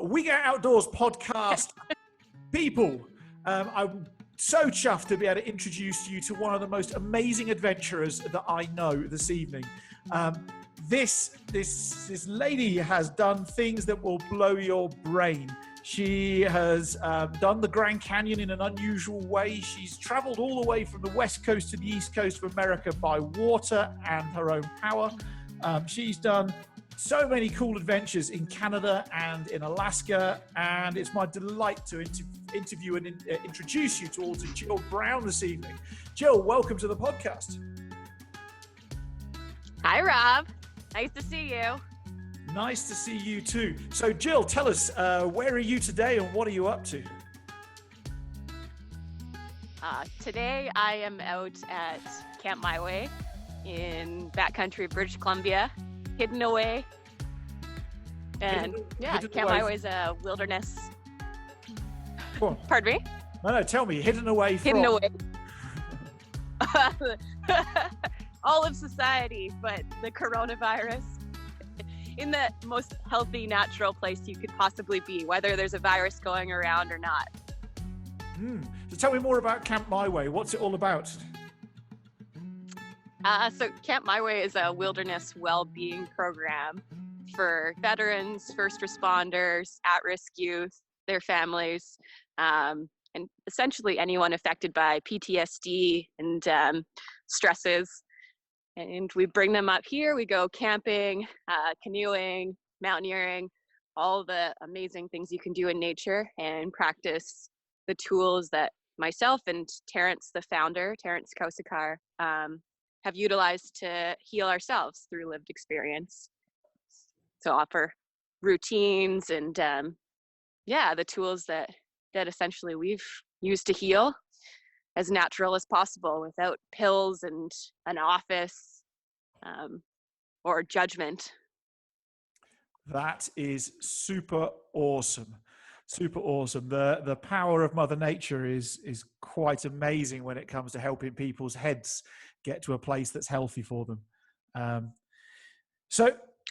We Get Outdoors podcast people. I'm so chuffed to be able to introduce you to one of the most amazing adventurers that I know this evening. This lady has done things that will blow your brain. She has done the Grand Canyon in an unusual way. She's traveled all the way from the west coast to the east coast of America by water and her own power. She's done so many cool adventures in Canada and in Alaska, and it's my delight to interview and introduce you to all to Jill Brown this evening. Jill, welcome to the podcast. Hi, Rob. Nice to see you. Nice to see you too. So, Jill, tell us, where are you today and what are you up to? Today, I am out at Camp My Way in backcountry, British Columbia, hidden away. And Camp My Way is a wilderness. Go on. Pardon me? No, tell me, hidden away from? Hidden away. All of society, but the coronavirus. In the most healthy, natural place you could possibly be, whether there's a virus going around or not. So tell me more about Camp My Way. What's it all about? So Camp My Way is a wilderness well-being program for veterans, first responders, at-risk youth, their families, and essentially anyone affected by PTSD and stresses. And we bring them up here. We go camping, canoeing, mountaineering, all the amazing things you can do in nature, and practice the tools that myself and Terrence, the founder, Terrence Kosikar, have utilized to heal ourselves through lived experience. So offer routines and the tools that essentially we've used to heal as natural as possible without pills and an office or judgment. That is super awesome. Super awesome. The power of Mother Nature is quite amazing when it comes to helping people's heads get to a place that's healthy for them.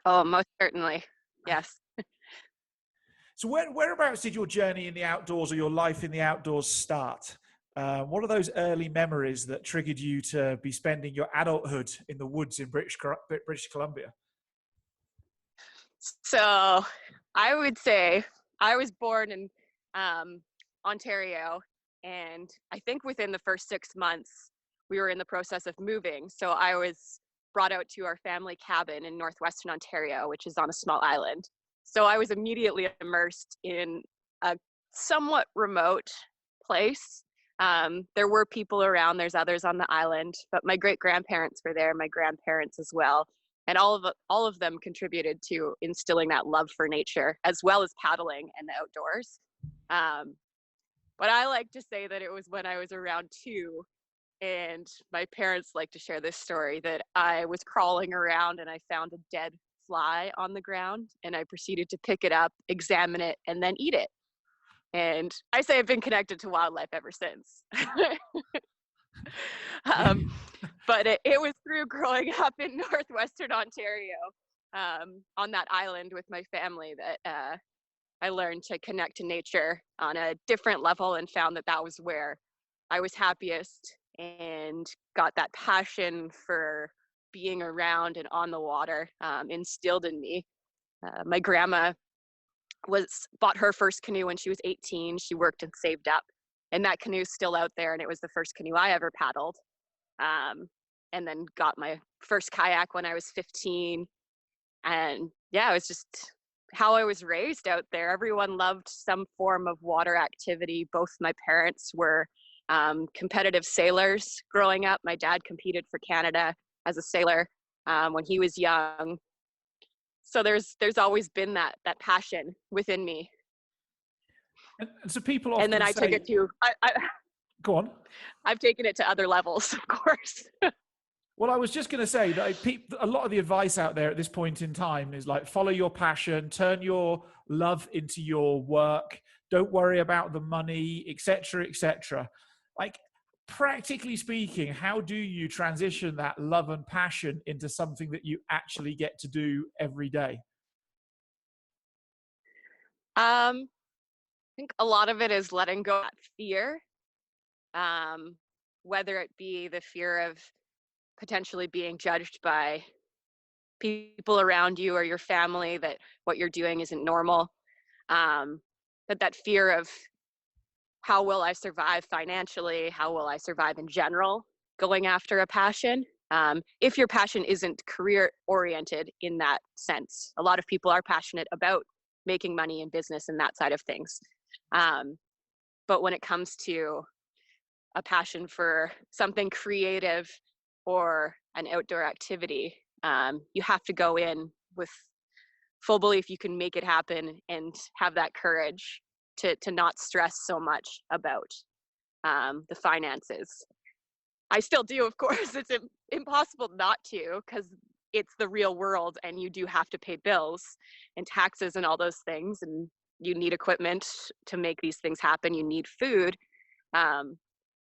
Oh, most certainly. Yes. So whereabouts did your journey in the outdoors or your life in the outdoors start? What are those early memories that triggered you to be spending your adulthood in the woods in British Columbia? So I would say I was born in Ontario, and I think within the first 6 months, we were in the process of moving. So I was brought out to our family cabin in northwestern Ontario, which is on a small island. So I was immediately immersed in a somewhat remote place. There were people around, there's others on the island, but my great-grandparents were there, my grandparents as well. And all of them contributed to instilling that love for nature, as well as paddling and the outdoors. But I like to say that it was when I was around 2, and my parents like to share this story, that I was crawling around and I found a dead fly on the ground, and I proceeded to pick it up, examine it, and then eat it. And I say I've been connected to wildlife ever since. But it was through growing up in northwestern Ontario on that island with my family that I learned to connect to nature on a different level, and found that was where I was happiest and got that passion for being around and on the water instilled in me. My grandma bought her first canoe when she was 18. She worked and saved up, and that canoe's still out there, and it was the first canoe I ever paddled. And then got my first kayak when I was 15. And it was just how I was raised out there. Everyone loved some form of water activity. Both my parents were competitive sailors growing up. My dad competed for Canada as a sailor when he was young. So there's always been that passion within me. And so people often and then I took it to go on. I've taken it to other levels, of course. Well, I was just going to say that a lot of the advice out there at this point in time is like, follow your passion, turn your love into your work, don't worry about the money, etc., etc. Like, practically speaking, how do you transition that love and passion into something that you actually get to do every day? I think a lot of it is letting go of that fear, um, whether it be the fear of potentially being judged by people around you or your family that what you're doing isn't normal. But that fear of how will I survive financially? How will I survive in general going after a passion? If your passion isn't career oriented in that sense, a lot of people are passionate about making money in business and that side of things. Um, but when it comes to a passion for something creative or an outdoor activity, you have to go in with full belief you can make it happen and have that courage to not stress so much about the finances. I still do, of course. It's impossible not to, because it's the real world and you do have to pay bills and taxes and all those things. And you need equipment to make these things happen. You need food. Um,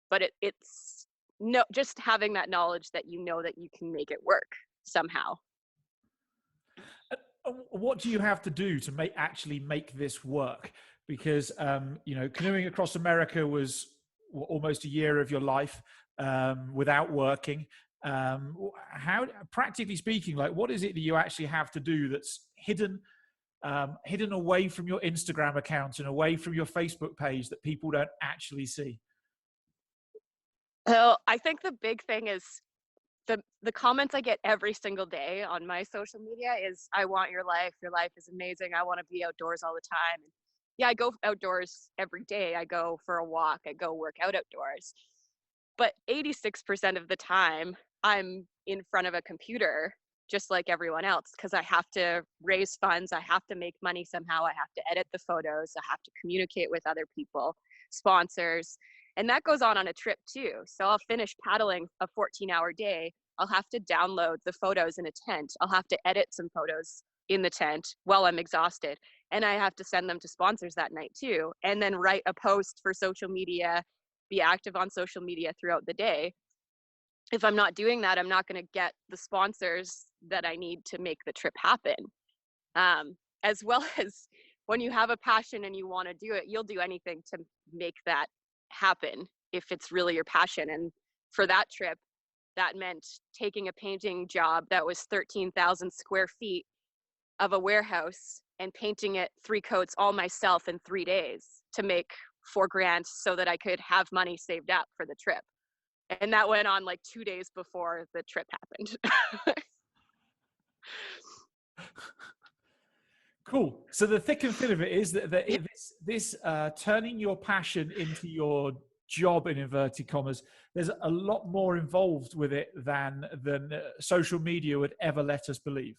but it's no, just having that knowledge that you know that you can make it work somehow. What do you have to do to actually make this work? Because canoeing across America was almost a year of your life without working. How, practically speaking, like what is it that you actually have to do that's hidden away from your Instagram account and away from your Facebook page that people don't actually see? So I think the big thing is the comments I get every single day on my social media is, I want your life. Your life is amazing. I want to be outdoors all the time. And yeah, I go outdoors every day. I go for a walk. I go work out outdoors. But 86% of the time, I'm in front of a computer, just like everyone else, because I have to raise funds. I have to make money somehow. I have to edit the photos. I have to communicate with other people, sponsors. And that goes on a trip too. So I'll finish paddling a 14-hour day. I'll have to download the photos in a tent. I'll have to edit some photos in the tent while I'm exhausted. And I have to send them to sponsors that night too. And then write a post for social media, be active on social media throughout the day. If I'm not doing that, I'm not going to get the sponsors that I need to make the trip happen. As well as when you have a passion and you want to do it, you'll do anything to make that happen if it's really your passion. And for that trip, that meant taking a painting job that was 13,000 square feet of a warehouse and painting it 3 coats all myself in 3 days to make $4,000 so that I could have money saved up for the trip. And that went on like 2 days before the trip happened. Cool. So the thick and thin of it is that this turning your passion into your job, in inverted commas, there's a lot more involved with it than social media would ever let us believe.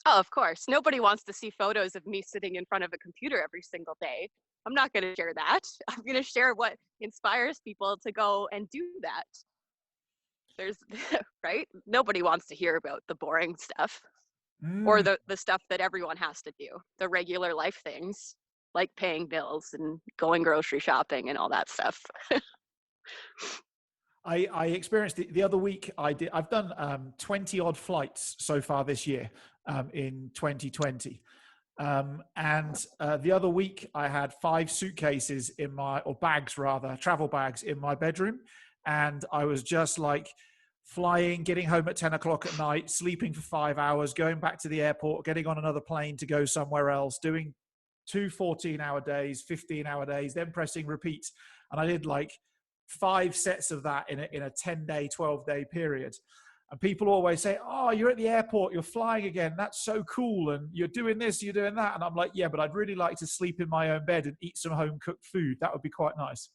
Oh, of course. Nobody wants to see photos of me sitting in front of a computer every single day. I'm not going to share that. I'm going to share what inspires people to go and do that. There's, right? Nobody wants to hear about the boring stuff or the stuff that everyone has to do, the regular life things like paying bills and going grocery shopping and all that stuff. I experienced the other week. I've done 20 odd flights so far this year in 2020. And the other week I had 5 suitcases travel bags in my bedroom. And I was just like flying, getting home at 10 o'clock at night, sleeping for 5 hours, going back to the airport, getting on another plane to go somewhere else, doing 2 14-hour days, 15-hour days, then pressing repeat. And I did like 5 sets of that in a 10-day, 12-day period. And people always say, oh, you're at the airport, you're flying again. That's so cool. And you're doing this, you're doing that. And I'm like, yeah, but I'd really like to sleep in my own bed and eat some home cooked food. That would be quite nice.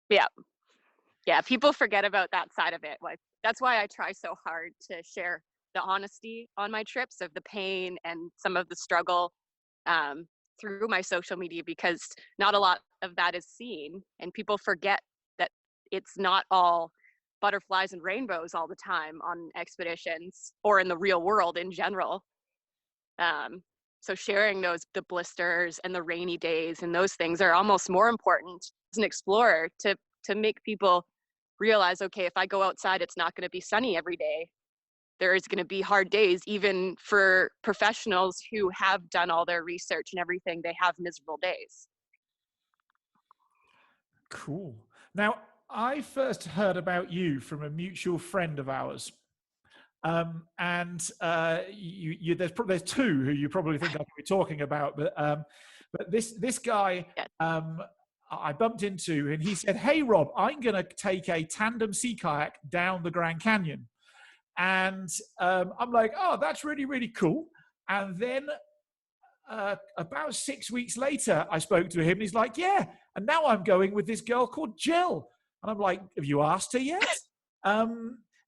Yeah. Yeah. People forget about that side of it. Like, that's why I try so hard to share the honesty on my trips of the pain and some of the struggle through my social media, because not a lot of that is seen. And people forget that it's not all butterflies and rainbows all the time on expeditions or in the real world in general. So sharing the blisters and the rainy days and those things are almost more important as an explorer to make people realize, okay, if I go outside, it's not going to be sunny every day. there is going to be hard days, even for professionals who have done all their research and everything. They have miserable days. Cool. Now, I first heard about you from a mutual friend of ours. There's two who you probably think I could be talking about, but this guy I bumped into, and he said, "Hey Rob, I'm going to take a tandem sea kayak down the Grand Canyon," and I'm like, "Oh, that's really, really cool." And then about 6 weeks later, I spoke to him, and he's like, "Yeah, and now I'm going with this girl called Jill," and I'm like, "Have you asked her yet?"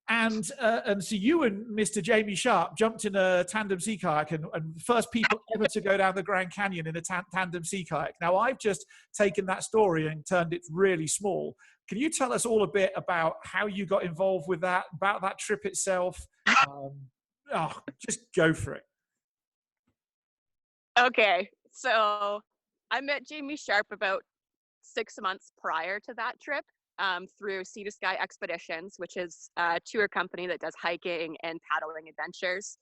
And so you and Mr. Jamie Sharp jumped in a tandem sea kayak, and first people ever to go down the Grand Canyon in a tandem sea kayak. Now, I've just taken that story and turned it really small. Can you tell us all a bit about how you got involved with that, about that trip itself? Just go for it. Okay, so I met Jamie Sharp about 6 months prior to that trip. Through Sea to Sky Expeditions, which is a tour company that does hiking and paddling adventures.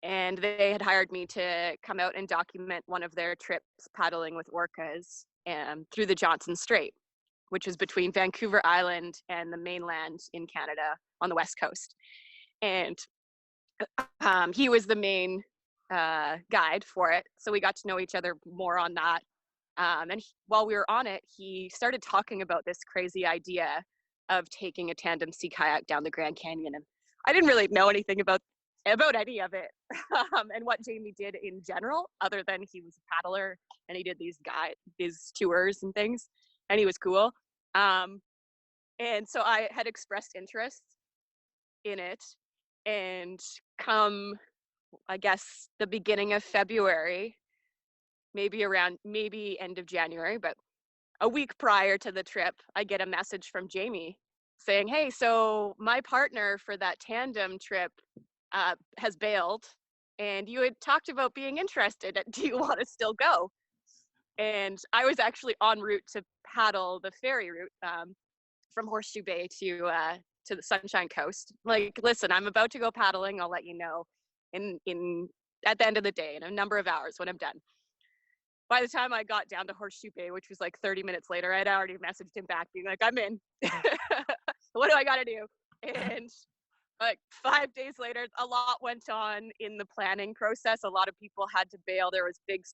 And they had hired me to come out and document one of their trips paddling with orcas through the Johnson Strait, which is between Vancouver Island and the mainland in Canada on the west coast. And he was the main guide for it. So we got to know each other more on that. While we were on it, he started talking about this crazy idea of taking a tandem sea kayak down the Grand Canyon. And I didn't really know anything about any of it and what Jamie did in general, other than he was a paddler and he did these tours and things, and he was cool. And so I had expressed interest in it, and come, I guess, the beginning of February, maybe end of January, but a week prior to the trip, I get a message from Jamie saying, "Hey, so my partner for that tandem trip has bailed, and you had talked about being interested. Do you want to still go?" And I was actually en route to paddle the ferry route from Horseshoe Bay to the Sunshine Coast. Like, listen, I'm about to go paddling. I'll let you know at the end of the day, in a number of hours when I'm done. By the time I got down to Horseshoe Bay, which was like 30 minutes later, I'd already messaged him back being like, "I'm in." What do I got to do? And like 5 days later, a lot went on in the planning process. A lot of people had to bail. There was big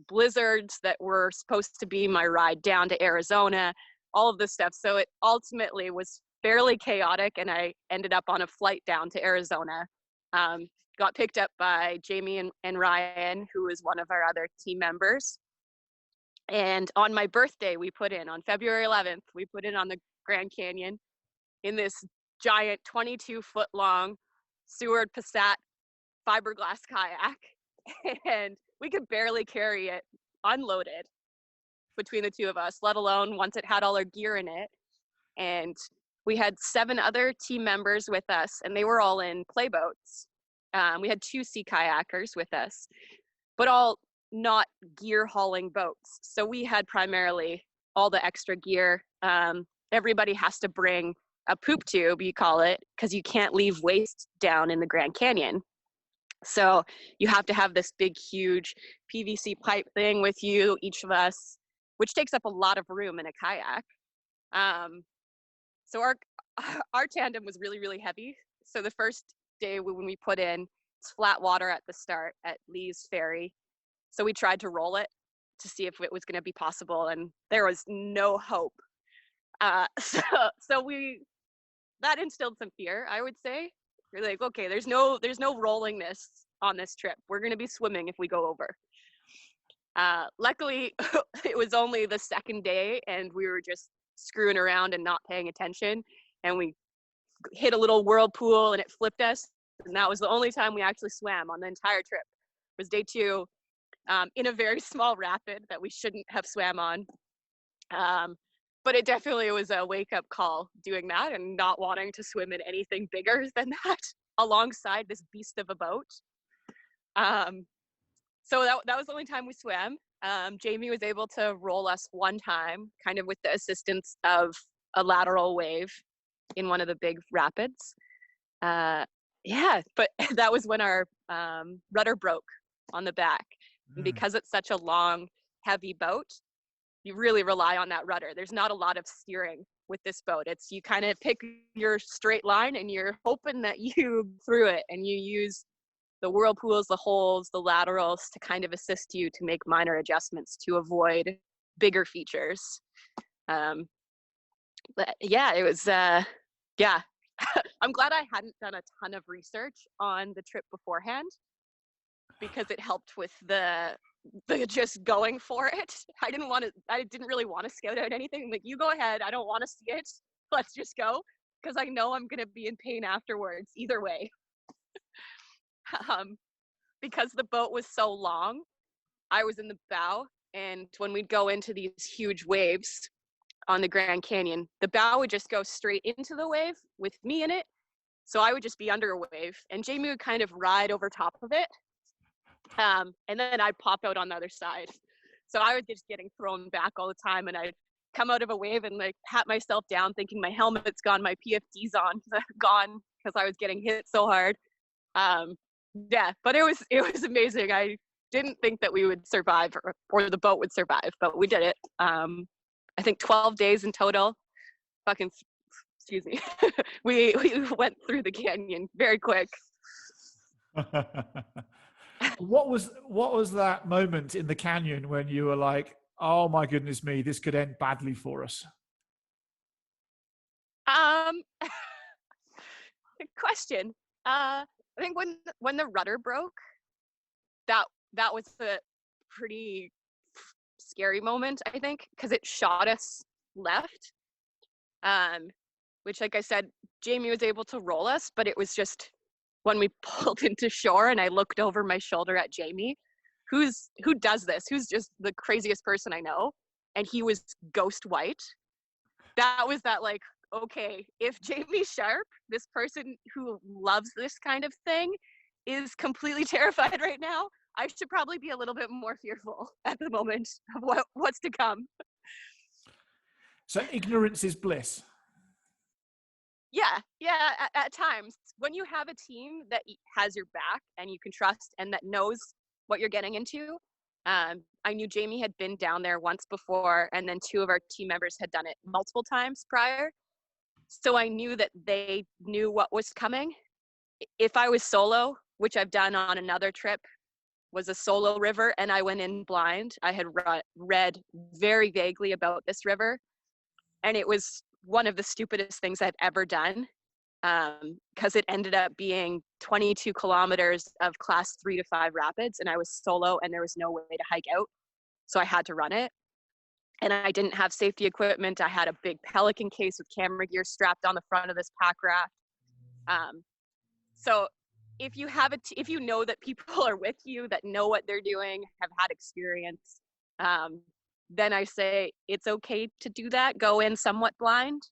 blizzards that were supposed to be my ride down to Arizona, all of this stuff. So it ultimately was fairly chaotic, and I ended up on a flight down to Arizona. Got picked up by Jamie and Ryan, who is one of our other team members. And on my birthday, on February 11th, we put in on the Grand Canyon in this giant 22-foot long Seward Passat fiberglass kayak. And we could barely carry it unloaded between the two of us, let alone once it had all our gear in it. And we had 7 other team members with us, and they were all in playboats. We had 2 sea kayakers with us, but all not gear hauling boats. So we had primarily all the extra gear. Everybody has to bring a poop tube, you call it, because you can't leave waste down in the Grand Canyon. So you have to have this big, huge PVC pipe thing with you, each of us, which takes up a lot of room in a kayak. So our tandem was really, really heavy. So the first day when we put in, it's flat water at the start at Lee's Ferry. So we tried to roll it to see if it was going to be possible, and there was no hope. So that instilled some fear, I would say. We're like, okay, there's no rolling this on this trip. We're going to be swimming if we go over. Luckily, it was only the second day, and we were just screwing around and not paying attention, and we hit a little whirlpool and it flipped us, and that was the only time we actually swam on the entire trip. It was day 2 in a very small rapid that we shouldn't have swam on, but it definitely was a wake-up call doing that and not wanting to swim in anything bigger than that alongside this beast of a boat. So that was the only time we swam. Jamie was able to roll us one time, kind of with the assistance of a lateral wave in one of the big rapids. Yeah, but that was when our rudder broke on the back. And Mm. because it's such a long, heavy boat, you really rely on that rudder. There's not a lot of steering with this boat. It's you kind of pick your straight line and you're hoping that you through it, and you use the whirlpools, the holes, the laterals to kind of assist you to make minor adjustments to avoid bigger features. But yeah, it was, yeah. I'm glad I hadn't done a ton of research on the trip beforehand, because it helped with the just going for it. I didn't really want to scout out anything. I'm like, you go ahead. I don't want to see it. Let's just go, because I know I'm going to be in pain afterwards either way. Because the boat was so long, I was in the bow, and when we'd go into these huge waves on the Grand Canyon, the bow would just go straight into the wave with me in it. So I would just be under a wave, and Jamie would kind of ride over top of it. And then I'd pop out on the other side. So I was just getting thrown back all the time, and I'd come out of a wave and like pat myself down thinking my helmet's gone, my PFD's gone, because I was getting hit so hard. Yeah, but it was amazing. I didn't think that we would survive, or the boat would survive, but we did it. I think 12 days in total. Fucking, excuse me. we went through the canyon very quick. What was that moment in the canyon when you were like, oh my goodness me, this could end badly for us? Good question. I think when the rudder broke, that was a pretty scary moment, I think, because it shot us left. Which, like I said, Jamie was able to roll us, but it was just when we pulled into shore and I looked over my shoulder at Jamie, who does this, who's just the craziest person I know, and he was ghost white. That was that, like, okay, if Jamie Sharp, this person who loves this kind of thing, is completely terrified right now, I should probably be a little bit more fearful at the moment of what's to come. So ignorance is bliss. Yeah, at times. When you have a team that has your back and you can trust and that knows what you're getting into. I knew Jamie had been down there once before, and then 2 of our team members had done it multiple times prior. So I knew that they knew what was coming. If I was solo, which I've done on another trip, was a solo river, and I went in blind. I had read very vaguely about this river, and it was one of the stupidest things I'd ever done, because it ended up being 22 kilometers of class 3 to 5 rapids, and I was solo and there was no way to hike out. So I had to run it. And I didn't have safety equipment. I had a big Pelican case with camera gear strapped on the front of this pack raft. So if you have if you know that people are with you, that know what they're doing, have had experience, then I say it's okay to do that. Go in somewhat blind,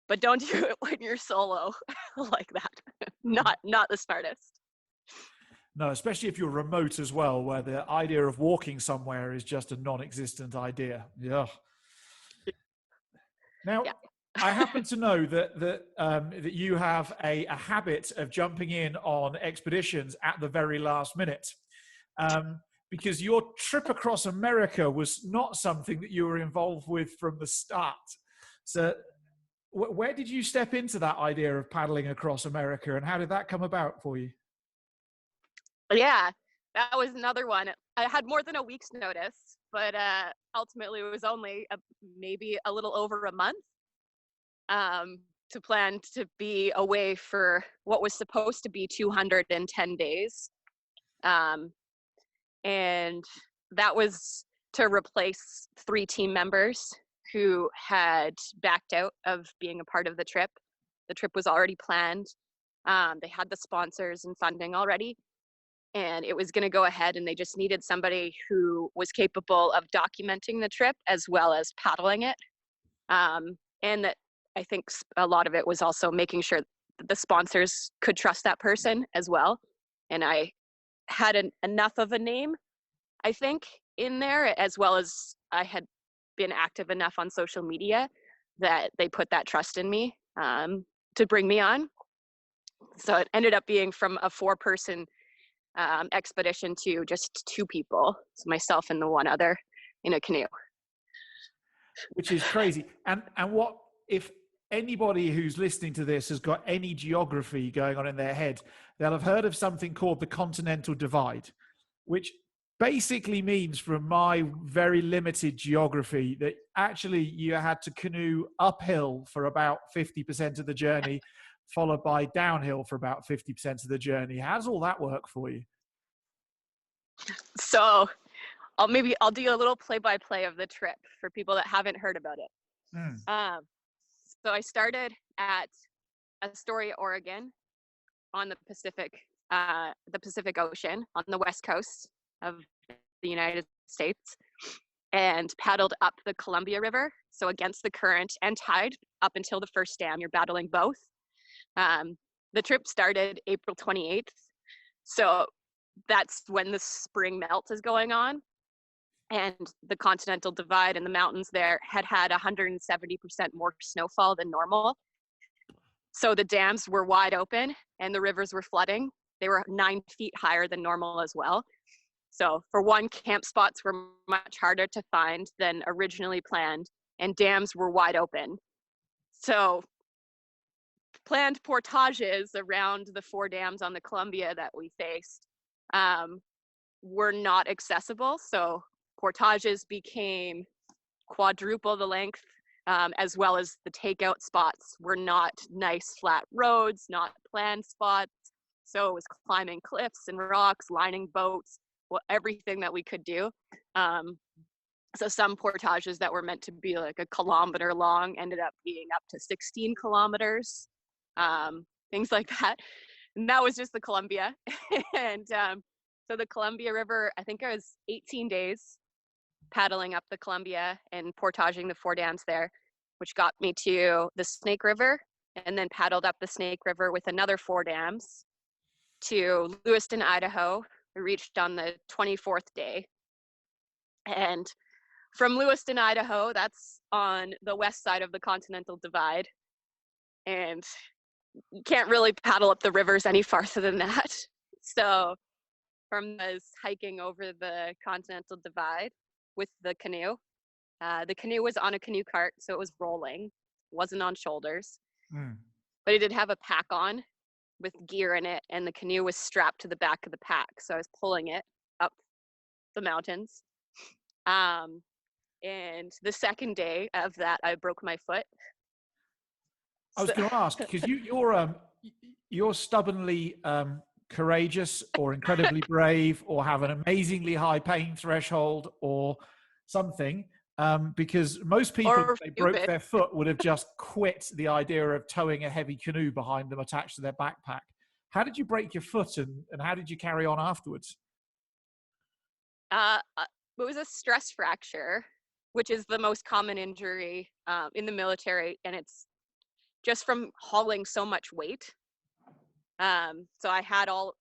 but don't do it when you're solo like that. Not the smartest. No, especially if you're remote as well, where the idea of walking somewhere is just a non-existent idea. Yeah. Now, yeah. I happen to know that you have a habit of jumping in on expeditions at the very last minute, because your trip across America was not something that you were involved with from the start. So where did you step into that idea of paddling across America, and how did that come about for you? Yeah, that was another one. I had more than a week's notice, but ultimately it was only maybe a little over a month to plan to be away for what was supposed to be 210 days. And that was to replace 3 team members who had backed out of being a part of the trip. The trip was already planned. They had the sponsors and funding already, and it was going to go ahead, and they just needed somebody who was capable of documenting the trip as well as paddling it. And that, I think a lot of it was also making sure that the sponsors could trust that person as well. And I had enough of a name, I think, in there, as well as I had been active enough on social media that they put that trust in me to bring me on. So it ended up being from a 4-person expedition to just 2 people, so myself and the one other in a canoe. Which is crazy. And what if anybody who's listening to this has got any geography going on in their head, they'll have heard of something called the Continental Divide, which basically means, from my very limited geography, that actually you had to canoe uphill for about 50% of the journey, followed by downhill for about 50% of the journey. How does all that work for you? So I'll do a little play-by-play of the trip for people that haven't heard about it. Mm. So I started at Astoria, Oregon, on the Pacific Ocean on the west coast of the United States, and paddled up the Columbia River, so against the current and tide up until the first dam. You're battling both. The trip started April 28th, so that's when the spring melt is going on, and the Continental Divide and the mountains there had 170% more snowfall than normal. So the dams were wide open and the rivers were flooding. They were 9 feet higher than normal as well. So for one, camp spots were much harder to find than originally planned, and dams were wide open. So planned portages around the 4 dams on the Columbia that we faced were not accessible. So portages became quadruple the length, as well as the takeout spots were not nice flat roads, not planned spots. So it was climbing cliffs and rocks, lining boats, everything that we could do. So some portages that were meant to be like a kilometer long ended up being up to 16 kilometers, things like that. And that was just the Columbia. And so the Columbia River, I think it was 18 days paddling up the Columbia and portaging the 4 dams there, which got me to the Snake River, and then paddled up the Snake River with another 4 dams to Lewiston, Idaho. We reached on the 24th day. And from Lewiston, Idaho, that's on the west side of the Continental Divide. And you can't really paddle up the rivers any farther than that. So from this hiking over the Continental Divide with the canoe. The canoe was on a canoe cart, so it was rolling, wasn't on shoulders. But it did have a pack on with gear in it, and the canoe was strapped to the back of the pack, so I was pulling it up the mountains. And the second day of that, I broke my foot. I was going to ask, because you're stubbornly courageous or incredibly brave or have an amazingly high pain threshold or something, because most people, if they broke their foot, would have just quit the idea of towing a heavy canoe behind them attached to their backpack. How did you break your foot, and how did you carry on afterwards? It was a stress fracture, which is the most common injury in the military, and it's just from hauling so much weight. So I had all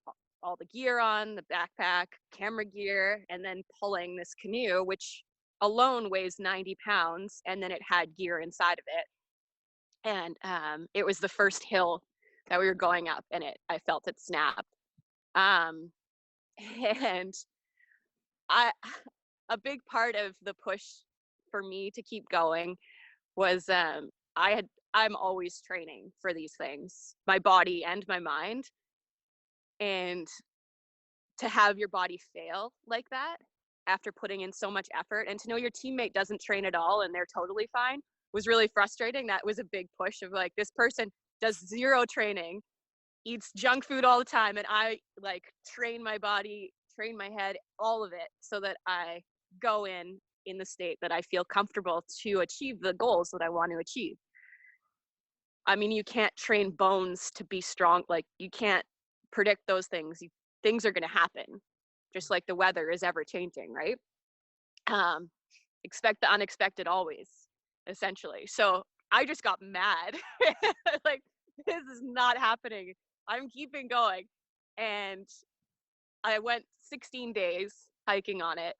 the gear on, the backpack, camera gear, and then pulling this canoe, which alone weighs 90 pounds, and then it had gear inside of it. And it was the first hill that we were going up, and I felt it snap. And a big part of the push for me to keep going was I'm always training for these things, my body and my mind. And to have your body fail like that after putting in so much effort, and to know your teammate doesn't train at all and they're totally fine, was really frustrating. That was a big push of like, this person does 0 training, eats junk food all the time, and I like train my body, train my head, all of it, so that I go in the state that I feel comfortable to achieve the goals that I want to achieve. I mean, you can't train bones to be strong. Like, you can't predict those things. Things are going to happen, just like the weather is ever changing, right? Expect the unexpected always, essentially. So I just got mad. Like, this is not happening. I'm keeping going. And I went 16 days hiking on it.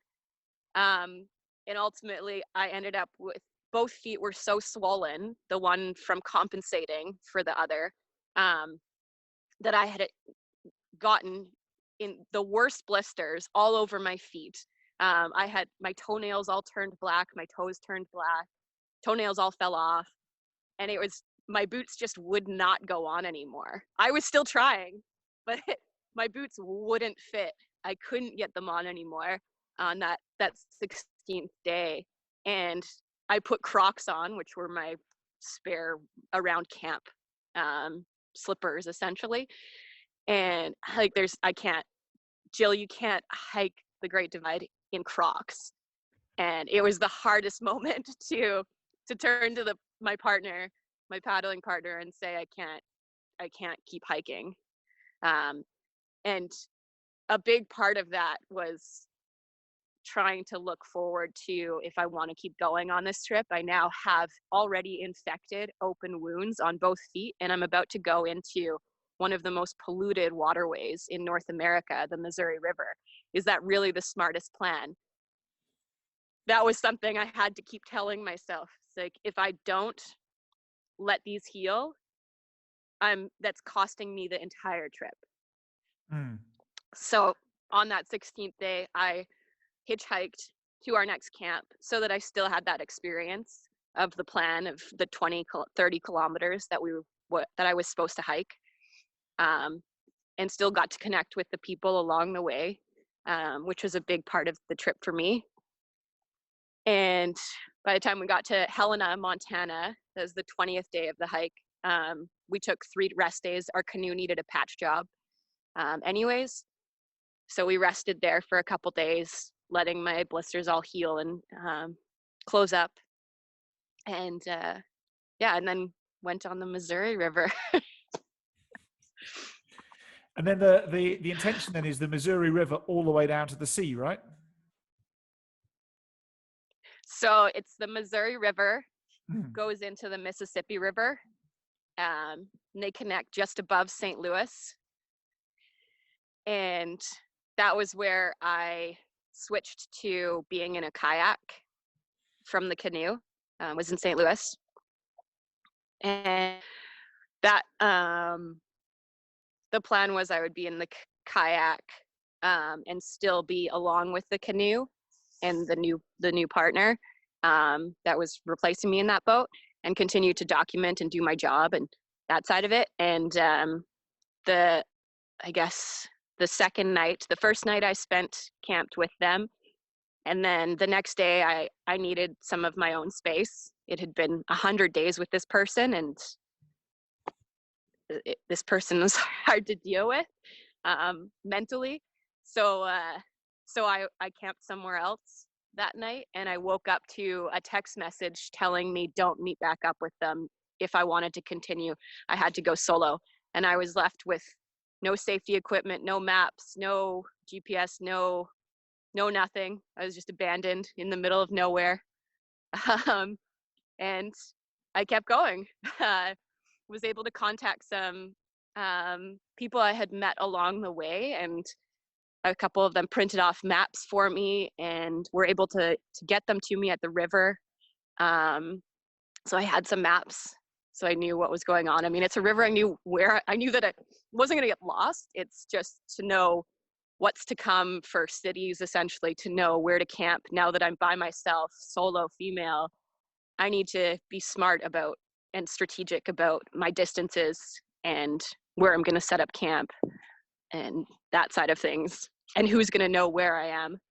And ultimately, I ended up with both feet were so swollen, the one from compensating for the other, that I had gotten in the worst blisters all over my feet. I had my toenails all turned black, my toes turned black, toenails all fell off, and it was, my boots just would not go on anymore. I was still trying, but my boots wouldn't fit. I couldn't get them on anymore on that 16th day. And I put Crocs on, which were my spare around camp slippers essentially. And like Jill, you can't hike the Great Divide in Crocs. And it was the hardest moment to turn to my partner, my paddling partner, and say, I can't keep hiking. And a big part of that was trying to look forward to, if I want to keep going on this trip, I now have already infected open wounds on both feet, and I'm about to go into one of the most polluted waterways in North America, the Missouri River. Is that really the smartest plan? That was something I had to keep telling myself. It's like, if I don't let these heal, that's costing me the entire trip. So on that 16th day, I hitchhiked to our next camp so that I still had that experience of the plan of the 30 kilometers that I was supposed to hike, and still got to connect with the people along the way, which was a big part of the trip for me. And by the time we got to Helena, Montana, that was the 20th day of the hike, we took 3 rest days. Our canoe needed a patch job anyways. So we rested there for a couple days, letting my blisters all heal and close up. And and then went on the Missouri River. And then the intention then is the Missouri River all the way down to the sea, right? So it's the Missouri River, goes into the Mississippi River, and they connect just above St. Louis. And that was where I switched to being in a kayak from the canoe, was in St. Louis. And that, the plan was I would be in the kayak and still be along with the canoe and the new partner that was replacing me in that boat, and continue to document and do my job and that side of it. And the second night, the first night I spent camped with them. And then the next day I needed some of my own space. It had been 100 days with this person, and this person was hard to deal with mentally. So I camped somewhere else that night, and I woke up to a text message telling me don't meet back up with them. If I wanted to continue, I had to go solo. And I was left with no safety equipment, no maps, no GPS, no nothing. I was just abandoned in the middle of nowhere. And I kept going. Was able to contact some people I had met along the way, and a couple of them printed off maps for me and were able to get them to me at the river. So I had some maps, so I knew what was going on. I mean, it's a river. I knew that I wasn't going to get lost. It's just to know what's to come for cities, essentially, to know where to camp. Now that I'm by myself, solo female, I need to be smart about and strategic about my distances and where I'm going to set up camp and that side of things, and who's going to know where I am.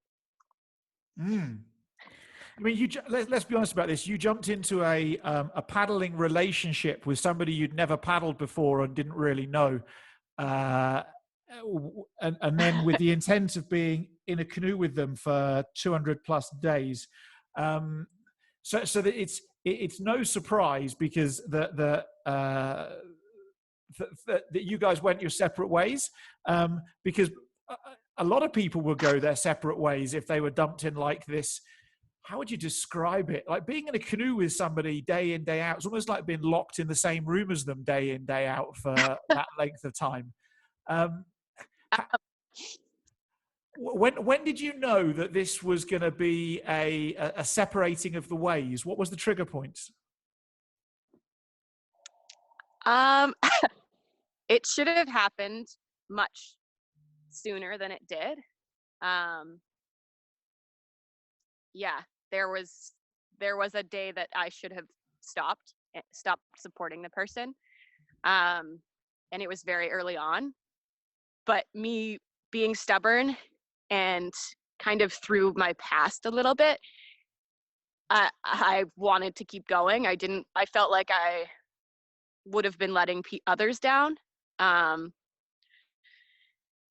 I mean, let's be honest about this. You jumped into a paddling relationship with somebody you'd never paddled before and didn't really know, and then with the intent of being in a canoe with them for 200 plus days. So that it's no surprise because that you guys went your separate ways, because a lot of people will go their separate ways if they were dumped in like this. How would you describe it? Like being in a canoe with somebody day in, day out. It's almost like being locked in the same room as them day in, day out for that length of time. When did you know that this was going to be a separating of the ways? What was the trigger point? it should have happened much sooner than it did. Yeah, there was a day that I should have stopped supporting the person. And it was very early on, but me being stubborn and kind of through my past a little bit, I wanted to keep going. I felt like I would have been letting others down. And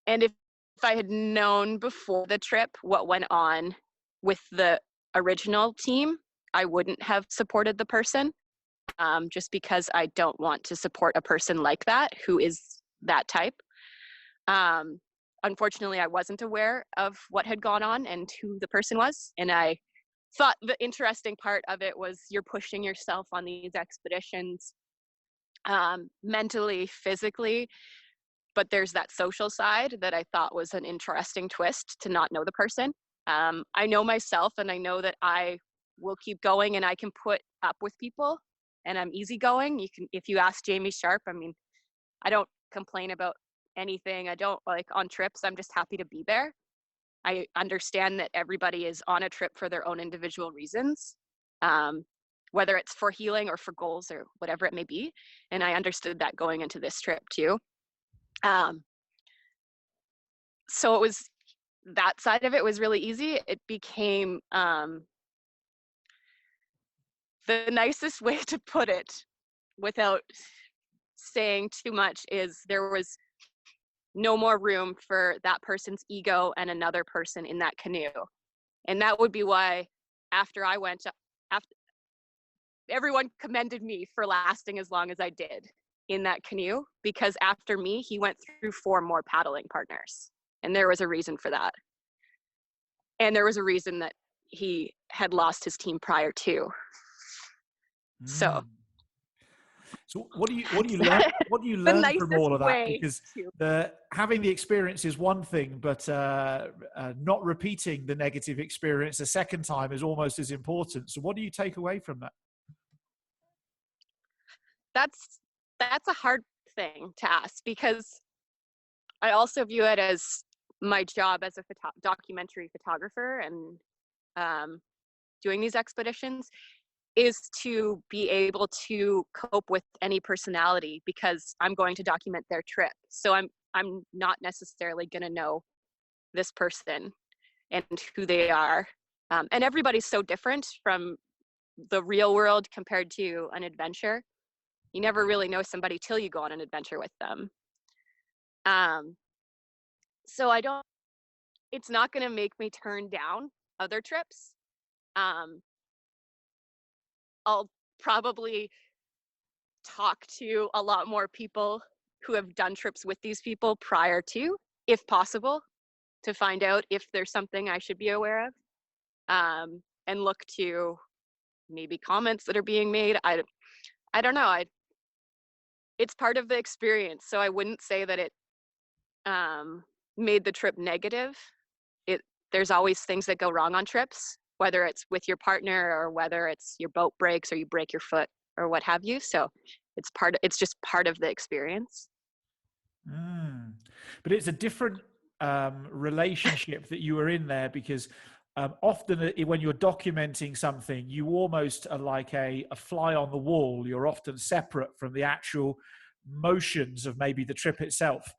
if I had known before the trip what went on with the original team, I wouldn't have supported the person, just because I don't want to support a person like that who is that type. Unfortunately, I wasn't aware of what had gone on and who the person was. And I thought the interesting part of it was you're pushing yourself on these expeditions, mentally, physically, but there's that social side that I thought was an interesting twist to not know the person. I know myself, and I know that I will keep going and I can put up with people, and I'm easygoing. If you ask Jamie Sharp, I mean, I don't complain about anything. I don't like on trips. I'm just happy to be there. I understand that everybody is on a trip for their own individual reasons, whether it's for healing or for goals or whatever it may be. And I understood that going into this trip too. So it was, that side of it was really easy. It became, the nicest way to put it without saying too much is there was no more room for that person's ego and another person in that canoe. And that would be why after everyone commended me for lasting as long as I did in that canoe, because after me, he went through 4 more paddling partners. And there was a reason for that. And there was a reason that he had lost his team prior to. So what do you learn? What do you learn from all of that? Because having the experience is one thing, but not repeating the negative experience a second time is almost as important. So what do you take away from that? That's a hard thing to ask, because I also view it as my job as a documentary photographer and doing these expeditions is to be able to cope with any personality, because I'm going to document their trip. So I'm not necessarily going to know this person and who they are. And everybody's so different from the real world compared to an adventure. You never really know somebody till you go on an adventure with them. So it's not going to make me turn down other trips. I'll probably talk to a lot more people who have done trips with these people prior to, if possible, to find out if there's something I should be aware of, and look to maybe comments that are being made. I don't know. It's part of the experience, so I wouldn't say that it made the trip negative. There's always things that go wrong on trips, whether it's with your partner or whether it's your boat breaks or you break your foot or what have you. So it's just part of the experience. But it's a different relationship that you were in there, because often when you're documenting something, you almost are like a fly on the wall. You're often separate from the actual motions of maybe the trip itself.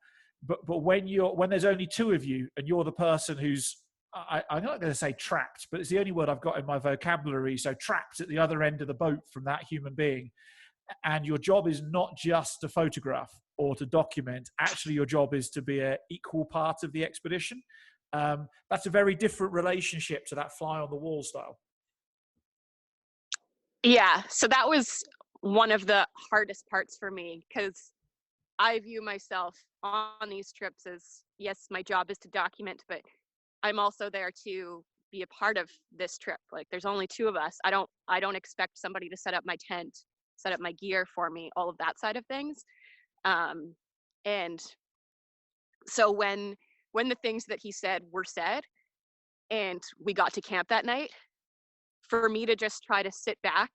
But when there's only 2 of you and you're the person who's, I'm not going to say trapped, but it's the only word I've got in my vocabulary. So trapped at the other end of the boat from that human being. And your job is not just to photograph or to document. Actually, your job is to be an equal part of the expedition. That's a very different relationship to that fly on the wall style. Yeah, so that was one of the hardest parts for me, because I view myself on these trips as, yes, my job is to document, but I'm also there to be a part of this trip. Like, there's only 2 of us. I don't expect somebody to set up my tent, set up my gear for me, all of that side of things. And so when the things that he said were said and we got to camp that night, for me to just try to sit back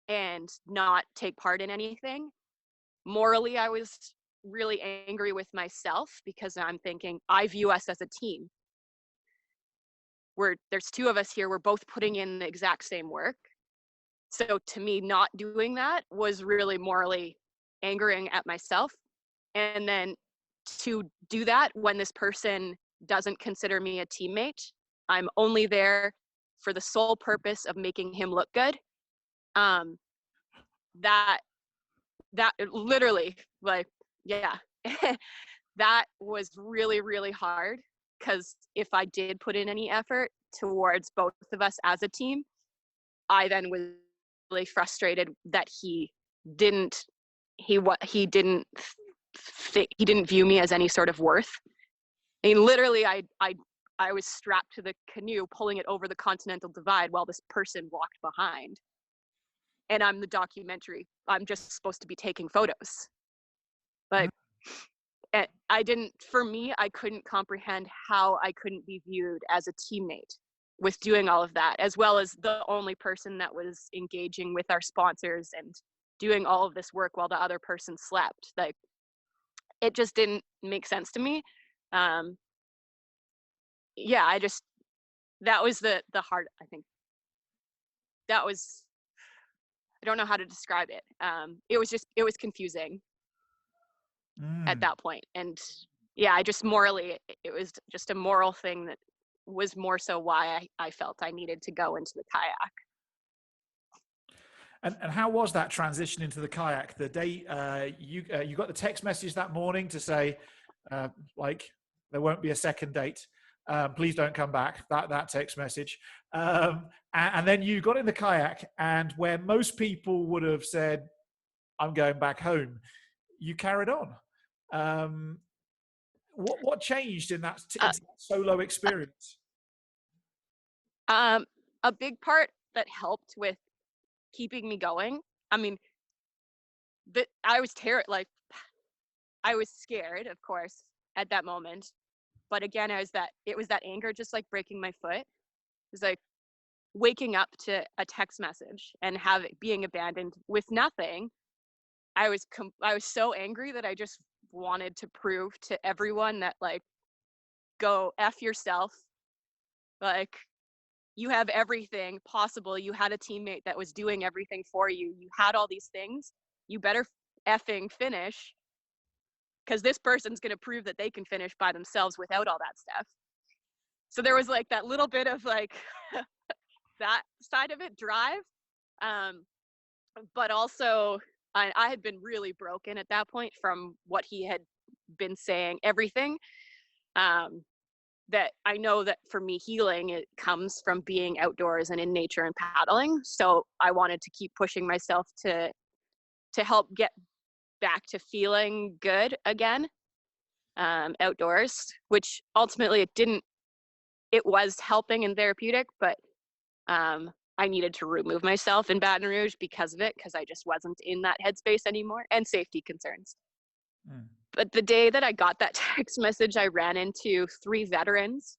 and not take part in anything, morally I was really angry with myself because I'm thinking I view us as a team. There's two of us here. We're both putting in the exact same work. So to me, not doing that was really morally angering at myself. And then to do that when this person doesn't consider me a teammate, I'm only there for the sole purpose of making him look good. Um, that literally, like, yeah, that was really, really hard, because if I did put in any effort towards both of us as a team, I then was really frustrated that he didn't view me as any sort of worth. I mean, literally, I was strapped to the canoe, pulling it over the Continental Divide while this person walked behind. And I'm the documentary. I'm just supposed to be taking photos. Like, and for me, I couldn't comprehend how I couldn't be viewed as a teammate with doing all of that, as well as the only person that was engaging with our sponsors and doing all of this work while the other person slept. Like, it just didn't make sense to me. Yeah, that was the hard, I think, that was, I don't know how to describe it. It was confusing at that point. And yeah, it was just a moral thing that was more so why I felt I needed to go into the kayak. And how was that transition into the kayak? The day you got the text message that morning to say, like, there won't be a second date. Please don't come back. That text message. And then you got in the kayak, and where most people would have said, I'm going back home, you carried on. What changed in that solo experience? A big part that helped with keeping me going, I mean, I was I was scared, of course, at that moment. But again, it was that anger, just like breaking my foot. It was like waking up to a text message and being abandoned with nothing. I was so angry that I just wanted to prove to everyone that, like, go F yourself. Like, you have everything possible. You had a teammate that was doing everything for you. You had all these things. You better effing finish, because this person's going to prove that they can finish by themselves without all that stuff. So there was like that little bit of like that side of it, drive. But also I had been really broken at that point from what he had been saying, everything. That I know that for me, healing, it comes from being outdoors and in nature and paddling. So I wanted to keep pushing myself to help get back to feeling good again, outdoors, which ultimately it was helping and therapeutic, but I needed to remove myself in Baton Rouge because of it, because I just wasn't in that headspace anymore, and safety concerns. But the day that I got that text message, I ran into 3 veterans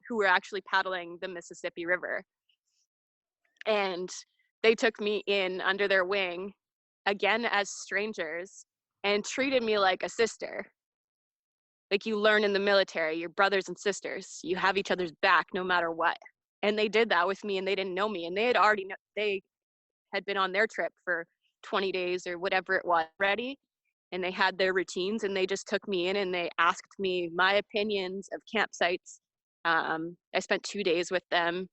who were actually paddling the Mississippi River. And they took me in under their wing, again as strangers, and treated me like a sister. Like, you learn in the military, you're brothers and sisters. You have each other's back no matter what. And they did that with me, and they didn't know me. And they had been on their trip for 20 days or whatever it was already. And they had their routines, and they just took me in and they asked me my opinions of campsites. I spent 2 days with them,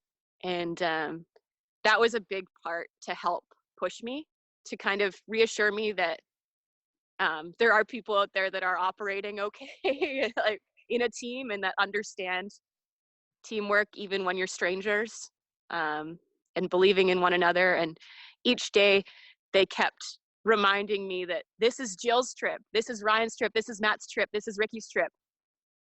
and that was a big part to help push me, to kind of reassure me that there are people out there that are operating okay, like in a team, and that understand teamwork even when you're strangers, and believing in one another. And each day they kept reminding me that this is Jill's trip, this is Ryan's trip, this is Matt's trip, this is Ricky's trip.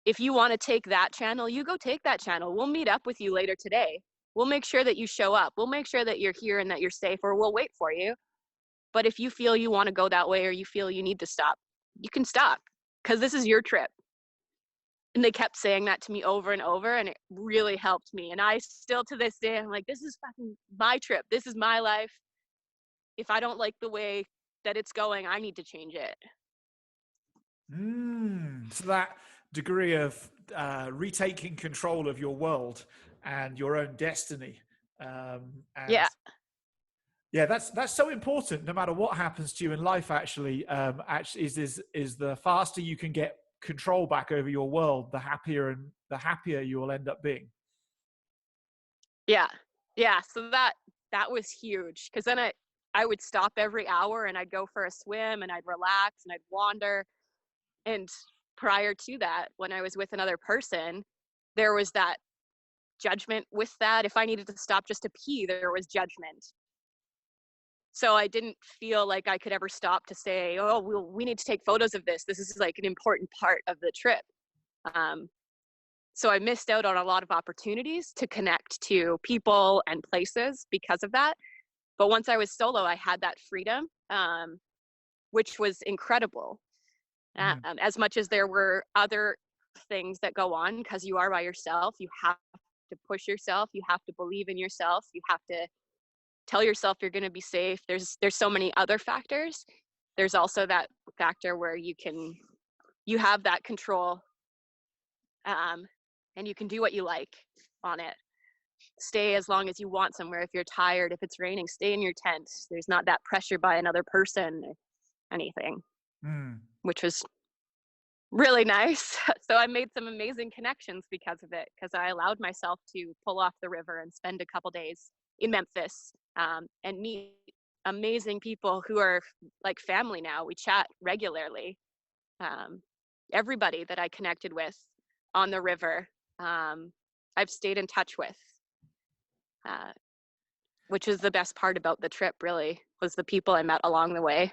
If you want to take that channel, you go take that channel. We'll meet up with you later today. We'll make sure that you show up. We'll make sure that you're here and that you're safe, or we'll wait for you. But if you feel you want to go that way, or you feel you need to stop, you can stop, because this is your trip. And they kept saying that to me over and over, and it really helped me. And I still, to this day, I'm like, this is fucking my trip. This is my life. If I don't like the way that it's going, I need to change it. So that degree of retaking control of your world and your own destiny, and Yeah. yeah, that's so important. No matter what happens to you in life, actually is the faster you can get control back over your world, the happier you will end up being. Yeah. Yeah. So that was huge, because then I would stop every hour and I'd go for a swim and I'd relax and I'd wander. And prior to that, when I was with another person, there was that judgment with that. If I needed to stop just to pee, there was judgment. So I didn't feel like I could ever stop to say, oh, we need to take photos of this. This is like an important part of the trip. Um, so I missed out on a lot of opportunities to connect to people and places because of that. But once I was solo, I had that freedom, which was incredible. Mm. As much as there were other things that go on, because you are by yourself, you have to push yourself, you have to believe in yourself, you have to tell yourself you're going to be safe. There's so many other factors. There's also that factor where you have that control, um, and you can do what you like on it. Stay as long as you want somewhere. If you're tired, if it's raining, stay in your tent. There's not that pressure by another person or anything, Mm. which was really nice. So I made some amazing connections because of it, because I allowed myself to pull off the river and spend a couple days in Memphis, and meet amazing people who are like family now. We chat regularly. Um, Everybody that I connected with on the river, I've stayed in touch with, uh, which is the best part about the trip, really, was the people I met along the way.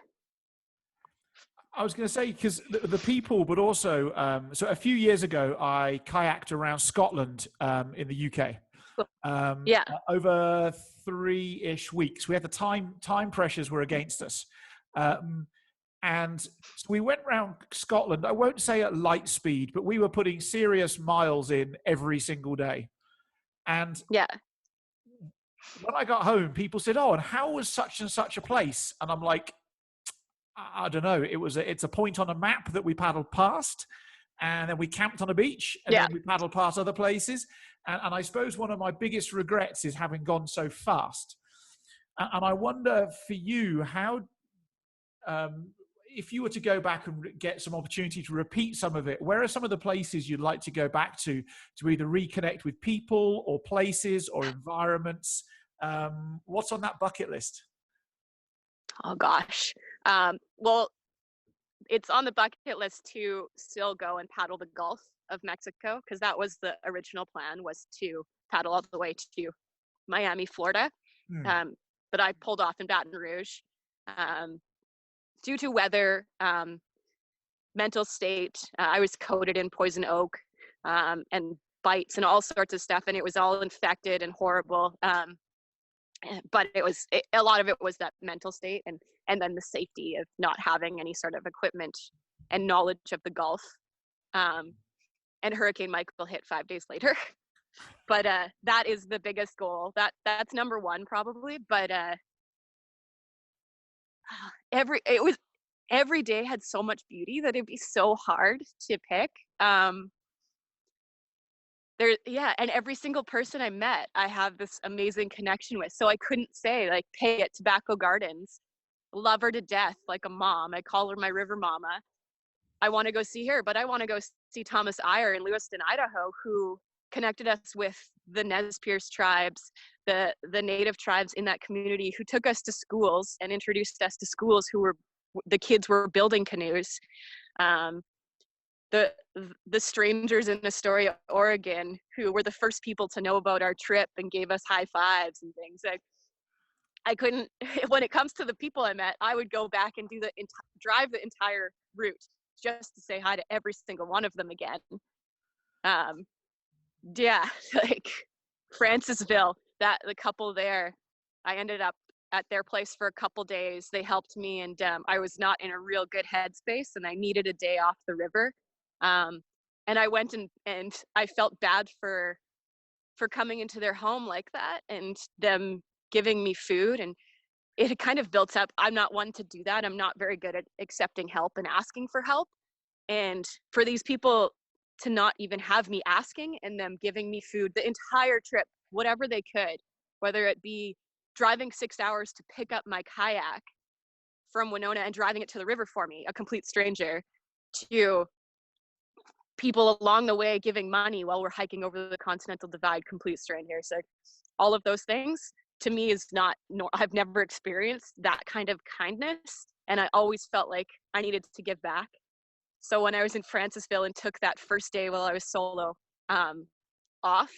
I was going to say, because the people, but also, so a few years ago, I kayaked around Scotland in the UK Yeah, over 3-ish weeks. We had the time pressures were against us. Um, and so we went around Scotland. I won't say at light speed, but we were putting serious miles in every single day. And yeah, when I got home, people said, "Oh, and how was such and such a place?" And I'm like, I don't know. It's a point on a map that we paddled past, and then we camped on a beach, and yeah. then we paddled past other places. And I suppose one of my biggest regrets is having gone so fast. And I wonder for you, how if you were to go back and get some opportunity to repeat some of it, where are some of the places you'd like to go back to either reconnect with people or places or environments? What's on that bucket list? Oh gosh. Well, it's on the bucket list to still go and paddle the Gulf of Mexico, because that was the original plan, was to paddle all the way to Miami, Florida. Hmm. Um, but I pulled off in Baton Rouge, um, due to weather, mental state. I was coated in poison oak, and bites and all sorts of stuff, and it was all infected and horrible. But a lot of it was that mental state, and then the safety of not having any sort of equipment and knowledge of the Gulf. Um, and Hurricane Michael hit 5 days later. But that is the biggest goal. That's number one probably. But every day had so much beauty that it'd be so hard to pick. And every single person I met, I have this amazing connection with. So I couldn't say like, Pay at Tobacco Gardens, love her to death, like a mom. I call her my river mama. I want to go see her, but I want to go see Thomas Iyer in Lewiston, Idaho, who connected us with the Nez Perce tribes, the native tribes in that community, who took us to schools and introduced us to schools the kids were building canoes. Um, the strangers in Astoria, Oregon, who were the first people to know about our trip and gave us high fives and things. I couldn't, when it comes to the people I met, I would go back and drive the entire route just to say hi to every single one of them again. Yeah, like Francisville, the couple there, I ended up at their place for a couple days. They helped me, and I was not in a real good headspace, and I needed a day off the river. Um, and I went and I felt bad for coming into their home like that and them giving me food, and it had kind of built up. I'm not one to do that. I'm not very good at accepting help and asking for help. And for these people to not even have me asking and them giving me food the entire trip, whatever they could, whether it be driving 6 hours to pick up my kayak from Winona and driving it to the river for me, a complete stranger, to people along the way giving money while we're hiking over the Continental Divide, complete strangers. Like, all of those things to me is not, no, I've never experienced that kind of kindness. And I always felt like I needed to give back. So when I was in Francisville and took that first day while I was solo off,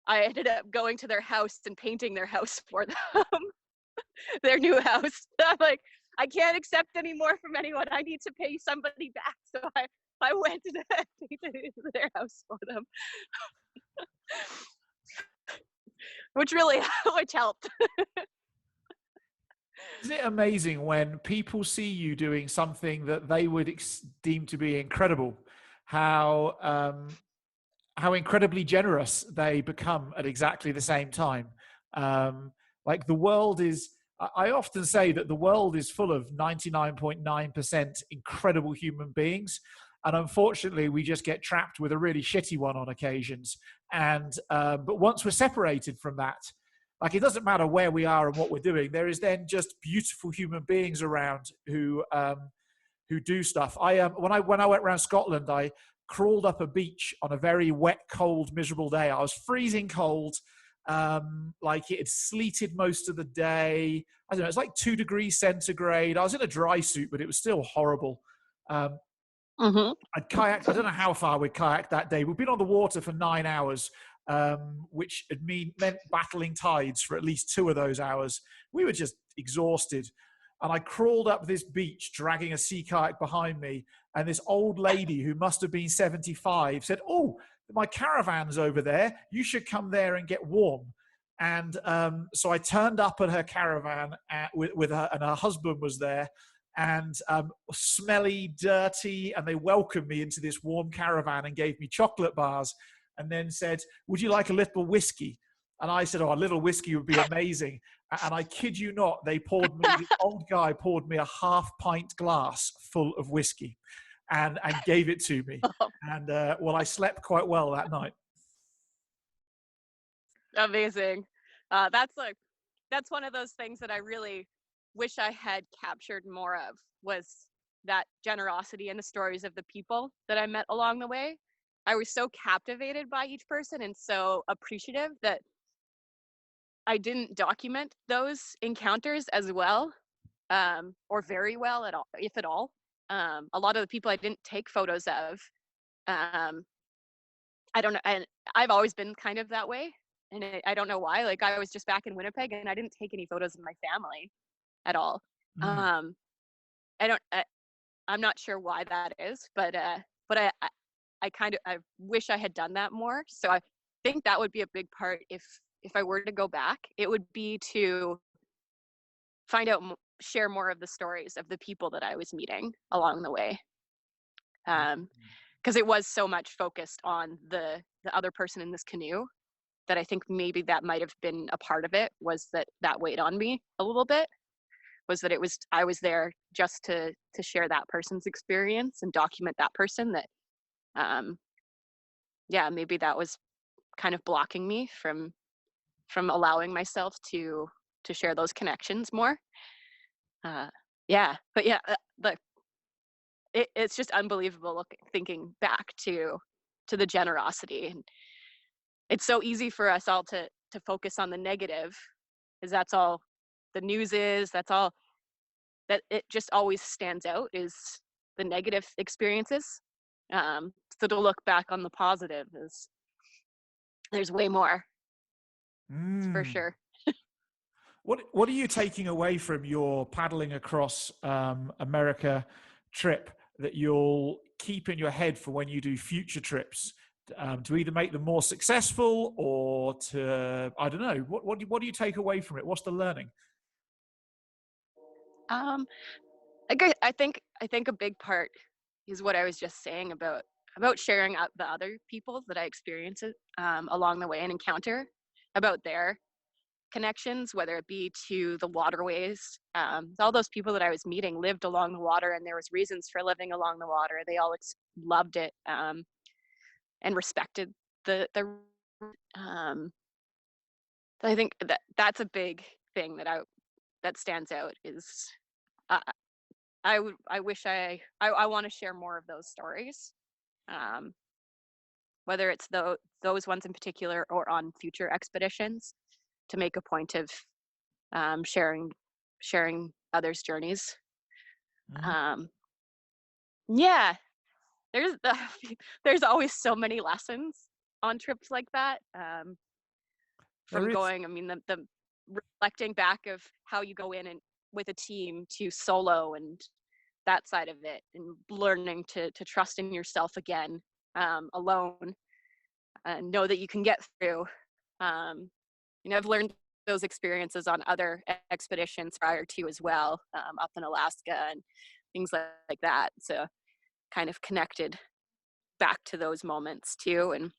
I ended up going to their house and painting their house for them, their new house. I'm like, I can't accept any more from anyone. I need to pay somebody back. So I went and painted their house for them, which really which helped. Isn't it amazing when people see you doing something that they would deem to be incredible, how incredibly generous they become at exactly the same time? Like the world is, I often say that the world is full of 99.9% incredible human beings. And unfortunately, we just get trapped with a really shitty one on occasions. And but once we're separated from that, like, it doesn't matter where we are and what we're doing, there is then just beautiful human beings around who do stuff. When I went around Scotland, I crawled up a beach on a very wet, cold, miserable day. I was freezing cold. Like, it had sleeted most of the day. I don't know, it's like 2 degrees centigrade. I was in a dry suit, but it was still horrible. I'd kayaked, I don't know how far we'd kayaked that day. We'd been on the water for 9 hours, which meant battling tides for at least 2 of those hours. We were just exhausted. And I crawled up this beach, dragging a sea kayak behind me. And this old lady who must have been 75 said, "Oh, my caravan's over there. You should come there and get warm." And so I turned up at her caravan with her, and her husband was there. And smelly, dirty, and they welcomed me into this warm caravan and gave me chocolate bars, and then said, "Would you like a little whiskey?" And I said, "Oh, a little whiskey would be amazing." And I kid you not, the old guy poured me a half-pint glass full of whiskey and gave it to me. And well, I slept quite well that night. Amazing. That's one of those things that I really wish I had captured more of, was that generosity and the stories of the people that I met along the way. I was so captivated by each person and so appreciative that I didn't document those encounters as well, or very well at all, if at all. A lot of the people I didn't take photos of. I don't know, and I've always been kind of that way, and I don't know why. Like, I was just back in Winnipeg, and I didn't take any photos of my family at all. Mm. I'm not sure why that is, but I wish I had done that more. So I think that would be a big part if I were to go back. It would be to find out, share more of the stories of the people that I was meeting along the way, because it was so much focused on the other person in this canoe that I think maybe that might have been a part of it, was that weighed on me a little bit, was that I was there just to share that person's experience and document that person, that maybe that was kind of blocking me from allowing myself to share those connections more. But it's just unbelievable thinking back to the generosity. And it's so easy for us all to focus on the negative, because that's all the news is, that's all that it just always stands out, is the negative experiences. So to look back on the positive, is there's way more, for sure. What are you taking away from your paddling across America trip that you'll keep in your head for when you do future trips, to either make them more successful, or to, I don't know, what do you take away from it? What's the learning? I think a big part is what I was just saying about sharing out the other people that I experience it along the way and encounter, about their connections, whether it be to the waterways. All those people that I was meeting lived along the water, and there was reasons for living along the water. They all loved it, and respected the um, I think that's a big thing that stands out is uh, I wish I want to share more of those stories, um, whether it's those ones in particular or on future expeditions, to make a point of sharing others' journeys. Mhm. Um, yeah, there's there's always so many lessons on trips like that. From There is. going, I mean, the reflecting back of how you go in and with a team to solo and that side of it, and learning to trust in yourself again, alone, and know that you can get through. I've learned those experiences on other expeditions prior to as well, up in Alaska and things like that. So kind of connected back to those moments too, and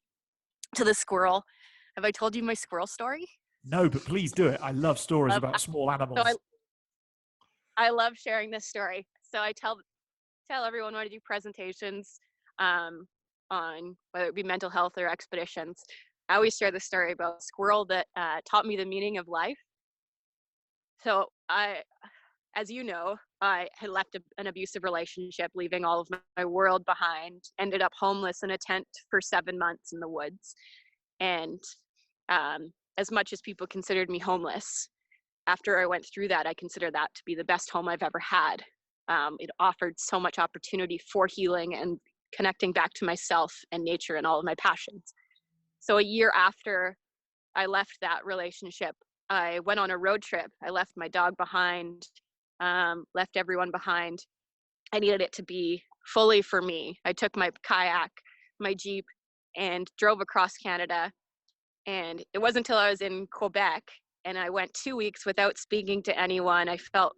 to the squirrel. Have I told you my squirrel story? No, but please do it. I love stories Love, about small so animals. I love sharing this story. So I tell everyone when I do presentations, um, on whether it be mental health or expeditions. I always share the story about a squirrel that taught me the meaning of life. So as you know, I had left an abusive relationship, leaving all of my world behind, ended up homeless in a tent for 7 months in the woods. And as much as people considered me homeless, after I went through that, I consider that to be the best home I've ever had. It offered so much opportunity for healing and connecting back to myself and nature and all of my passions. So a year after I left that relationship, I went on a road trip. I left my dog behind, left everyone behind. I needed it to be fully for me. I took my kayak, my Jeep, and drove across Canada. And it wasn't until I was in Quebec and I went 2 weeks without speaking to anyone. I felt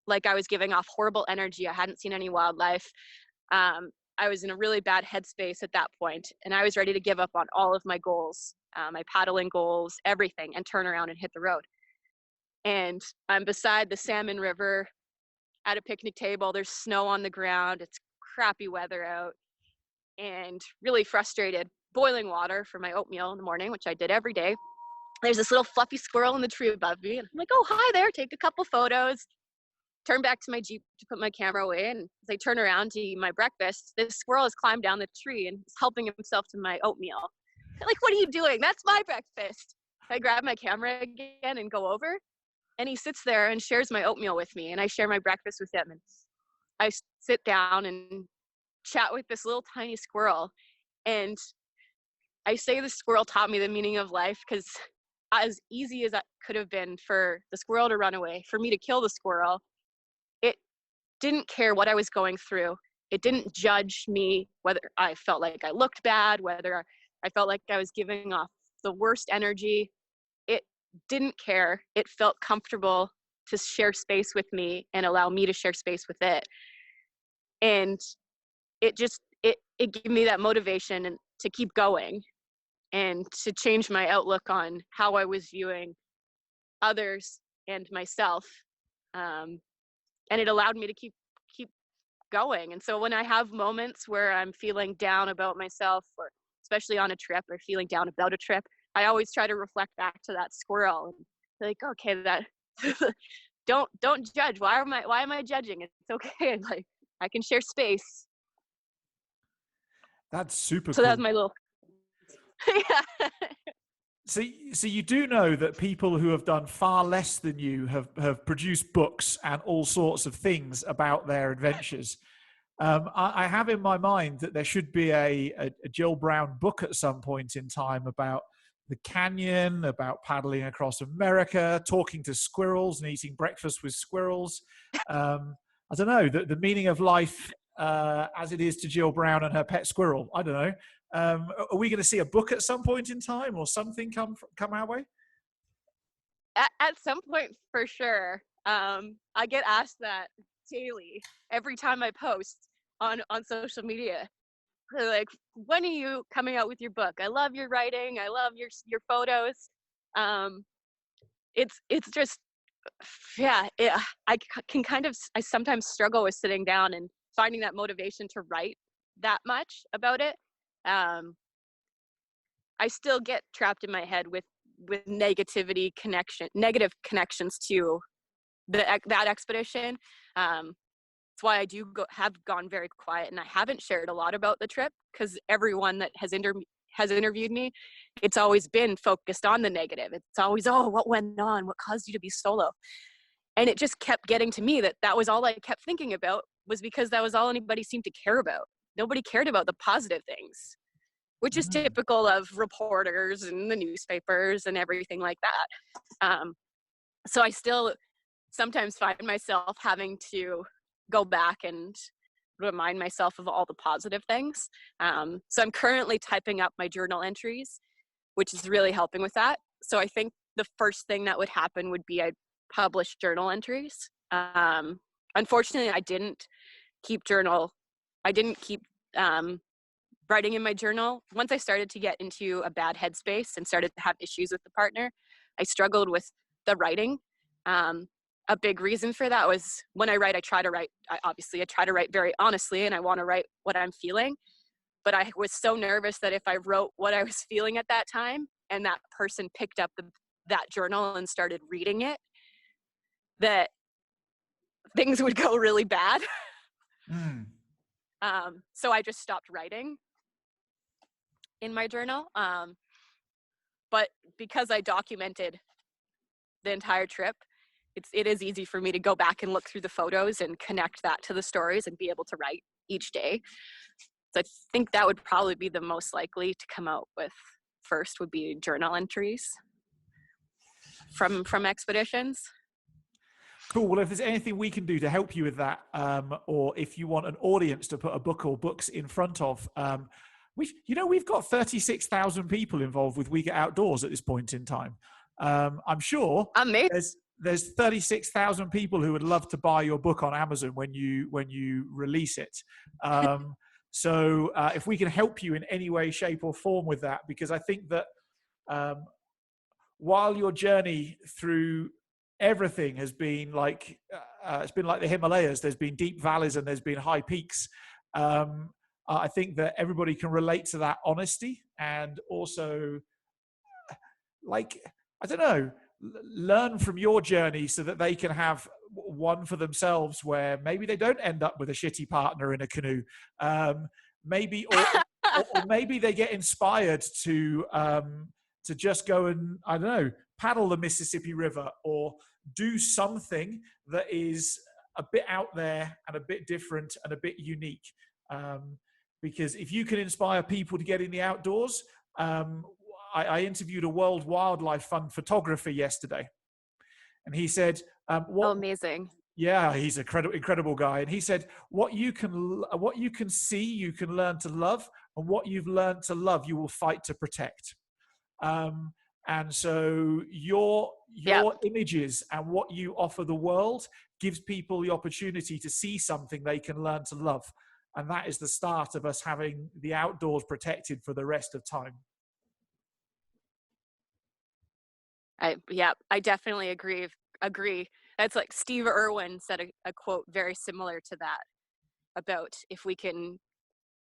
like I was giving off horrible energy. I hadn't seen any wildlife. I was in a really bad headspace at that point, and I was ready to give up on all of my goals, my paddling goals, everything, and turn around and hit the road. And I'm beside the Salmon River at a picnic table. There's snow on the ground. It's crappy weather out, and really frustrated. Boiling water for my oatmeal in the morning, which I did every day. There's this little fluffy squirrel in the tree above me, and I'm like, oh, hi there, take a couple photos. Turn back to my Jeep to put my camera away, and as I turn around to eat my breakfast, this squirrel has climbed down the tree and is helping himself to my oatmeal. I'm like, what are you doing? That's my breakfast. I grab my camera again and go over, and he sits there and shares my oatmeal with me, and I share my breakfast with him. And I sit down and chat with this little tiny squirrel, and I say the squirrel taught me the meaning of life, because as easy as that could have been for the squirrel to run away, for me to kill the squirrel, it didn't care what I was going through. It didn't judge me, whether I felt like I looked bad, whether I felt like I was giving off the worst energy. It didn't care. It felt comfortable to share space with me and allow me to share space with it. And it gave me that motivation and to keep going, and to change my outlook on how I was viewing others and myself. And it allowed me to keep going. And so when I have moments where I'm feeling down about myself, or especially on a trip, or feeling down about a trip, I always try to reflect back to that squirrel and be like, okay, that don't judge. Why am I judging? It's okay. Like, I can share space. That's super So that's cool. my little yeah. So you do know that people who have done far less than you have produced books and all sorts of things about their adventures. I have in my mind that there should be a Jill Brown book at some point in time about the canyon, about paddling across America, talking to squirrels and eating breakfast with squirrels. I don't know, the meaning of life as it is to Jill Brown and her pet squirrel. I don't know. Are we going to see a book at some point in time, or something come our way? At some point, for sure. I get asked that daily, every time I post on social media. They're like, when are you coming out with your book? I love your writing. I love your photos. Um, it's just, yeah, I sometimes struggle with sitting down and finding that motivation to write that much about it. um I still get trapped in my head with negative connections to that expedition. That's why I have gone very quiet, and I haven't shared a lot about the trip, because everyone that has interviewed me, it's always been focused on the negative. It's always, oh, what went on? What caused you to be solo? And it just kept getting to me that was all I kept thinking about, was because that was all anybody seemed to care about. Nobody cared about the positive things, which is Mm. typical of reporters and the newspapers and everything like that. So I still sometimes find myself having to go back and remind myself of all the positive things. So I'm currently typing up my journal entries, which is really helping with that. So I think the first thing that would happen would be I'd publish journal entries. Unfortunately, I didn't keep writing in my journal. Once I started to get into a bad headspace and started to have issues with the partner, I struggled with the writing. A big reason for that was when I write, I try to write very honestly, and I want to write what I'm feeling. But I was so nervous that if I wrote what I was feeling at that time and that person picked up that journal and started reading it, that things would go really bad. Mm. So I just stopped writing in my journal. But because I documented the entire trip, it is easy for me to go back and look through the photos and connect that to the stories and be able to write each day. So I think that would probably be the most likely to come out with first, would be journal entries from expeditions. Cool. Well, if there's anything we can do to help you with that, or if you want an audience to put a book or books in front of, we've got 36,000 people involved with We Get Outdoors at this point in time. I'm sure Amazing. there's 36,000 people who would love to buy your book on Amazon when you release it. So if we can help you in any way, shape, or form with that, because I think that while your journey through everything has been like it's been like the Himalayas, there's been deep valleys and there's been high peaks. I think that everybody can relate to that honesty, and also, like, I don't know, learn from your journey so that they can have one for themselves where maybe they don't end up with a shitty partner in a canoe. Maybe, or maybe they get inspired to just go and, I don't know, paddle the Mississippi River, or do something that is a bit out there and a bit different and a bit unique. Because if you can inspire people to get in the outdoors, I interviewed a World Wildlife Fund photographer yesterday, and he said, Oh, amazing. Yeah, he's an incredible guy. And he said, what you can see, you can learn to love, and what you've learned to love, you will fight to protect. And so your images and what you offer the world gives people the opportunity to see something they can learn to love. And that is the start of us having the outdoors protected for the rest of time. I definitely agree. That's like Steve Irwin said a quote very similar to that, about if we can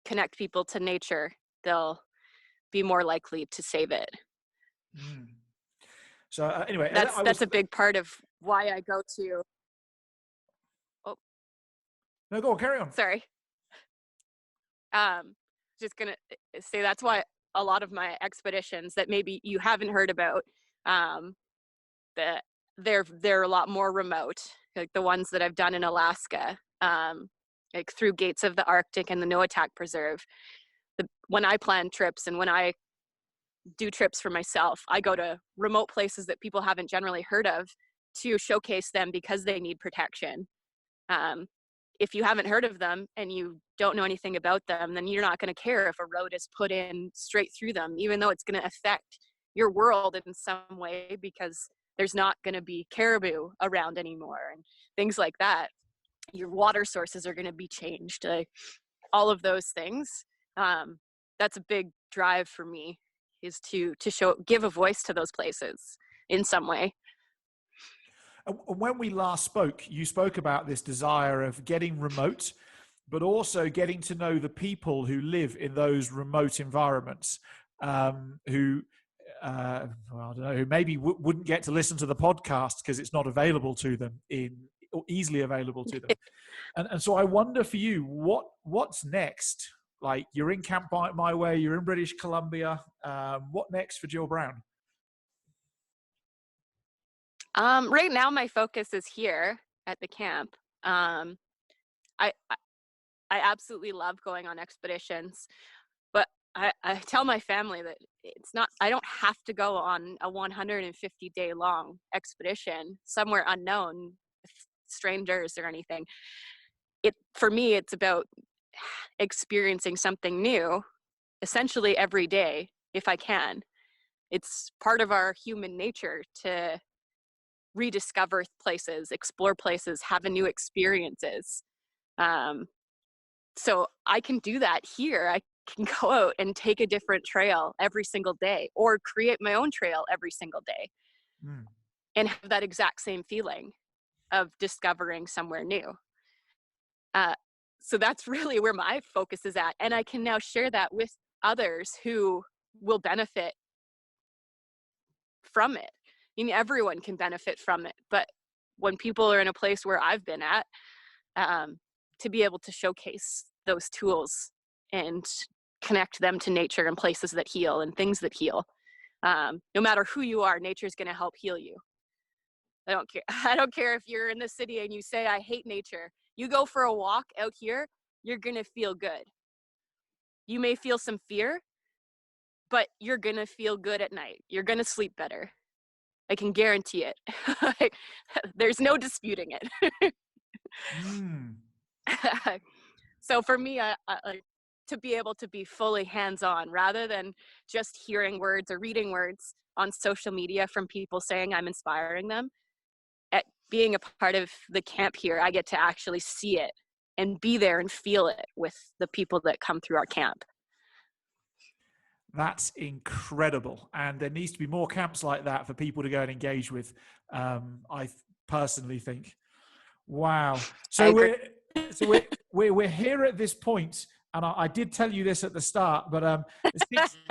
connect people to nature, they'll be more likely to save it. Mm. So anyway, that's a big part of why I go to. Oh, no, go on, carry on. Sorry. Just gonna say that's why a lot of my expeditions that maybe you haven't heard about, that they're a lot more remote, like the ones that I've done in Alaska, like through Gates of the Arctic and the Noatak Preserve. When I plan trips and when I do trips for myself, I go to remote places that people haven't generally heard of to showcase them because they need protection. If you haven't heard of them and you don't know anything about them, then you're not going to care if a road is put in straight through them, even though it's going to affect your world in some way, because there's not going to be caribou around anymore and things like that. Your water sources are going to be changed, all of those things. That's a big drive for me, is to give a voice to those places in some way. And when we last spoke, you spoke about this desire of getting remote, but also getting to know the people who live in those remote environments, who, well, I don't know, who maybe wouldn't get to listen to the podcast because it's not available to them or easily available to them. And so I wonder for you, what's next? Like, you're in Camp My Way, you're in British Columbia. What next for Jill Brown? Right now, my focus is here at the camp. I absolutely love going on expeditions, but I tell my family that it's not, I don't have to go on a 150-day long expedition somewhere unknown with strangers or anything. For me, it's about experiencing something new, essentially every day, if I can. It's part of our human nature to rediscover places, explore places, have new experiences. So I can do that here. I can go out and take a different trail every single day, or create my own trail every single day, and have that exact same feeling of discovering somewhere new. So that's really where my focus is at. And I can now share that with others who will benefit from it. I mean, everyone can benefit from it, but when people are in a place where I've been at, to be able to showcase those tools and connect them to nature and places that heal and things that heal. No matter who you are, nature's going to help heal you. I don't care. I don't care if you're in the city and you say, I hate nature. You go for a walk out here, you're going to feel good. You may feel some fear, but you're going to feel good at night. You're going to sleep better. I can guarantee it. There's no disputing it. So for me, to be able to be fully hands-on rather than just hearing words or reading words on social media from people saying I'm inspiring them, at being a part of the camp here, I get to actually see it and be there and feel it with the people that come through our camp. That's incredible. And there needs to be more camps like that for people to go and engage with. I personally think. Wow. So we're here at this point, and I did tell you this at the start, but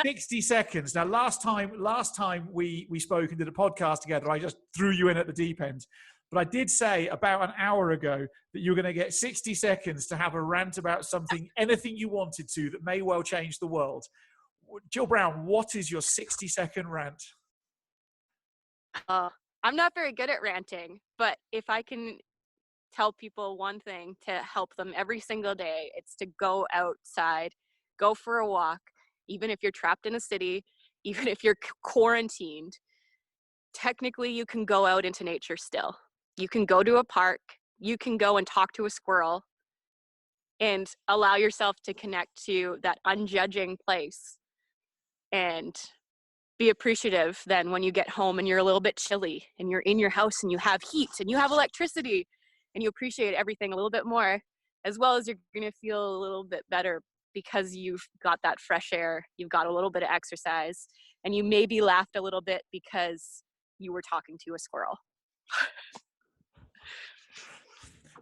60 seconds. Now, last time we spoke and did a podcast together, I just threw you in at the deep end. But I did say about an hour ago that you're going to get 60 seconds to have a rant about something, anything you wanted to, that may well change the world. Jill Brown, what is your 60-second rant? I'm not very good at ranting, but if I can tell people one thing to help them every single day, it's to go outside, go for a walk, even if you're trapped in a city, even if you're quarantined. Technically, you can go out into nature still. You can go to a park, you can go and talk to a squirrel and allow yourself to connect to that unjudging place, and be appreciative then when you get home and you're a little bit chilly and you're in your house and you have heat and you have electricity, and you appreciate everything a little bit more, as well as you're going to feel a little bit better because you've got that fresh air, you've got a little bit of exercise, and you maybe laughed a little bit because you were talking to a squirrel.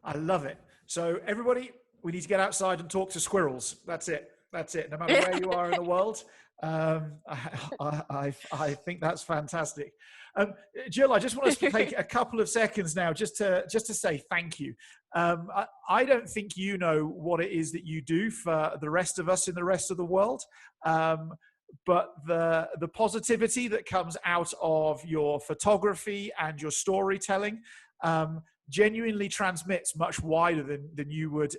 I love it. So everybody, we need to get outside and talk to squirrels. That's it. That's it. No matter where you are in the world. I think that's fantastic. Jill, I just want us to take a couple of seconds now just to say thank you. I don't think you know what it is that you do for the rest of us in the rest of the world. But the positivity that comes out of your photography and your storytelling genuinely transmits much wider than you would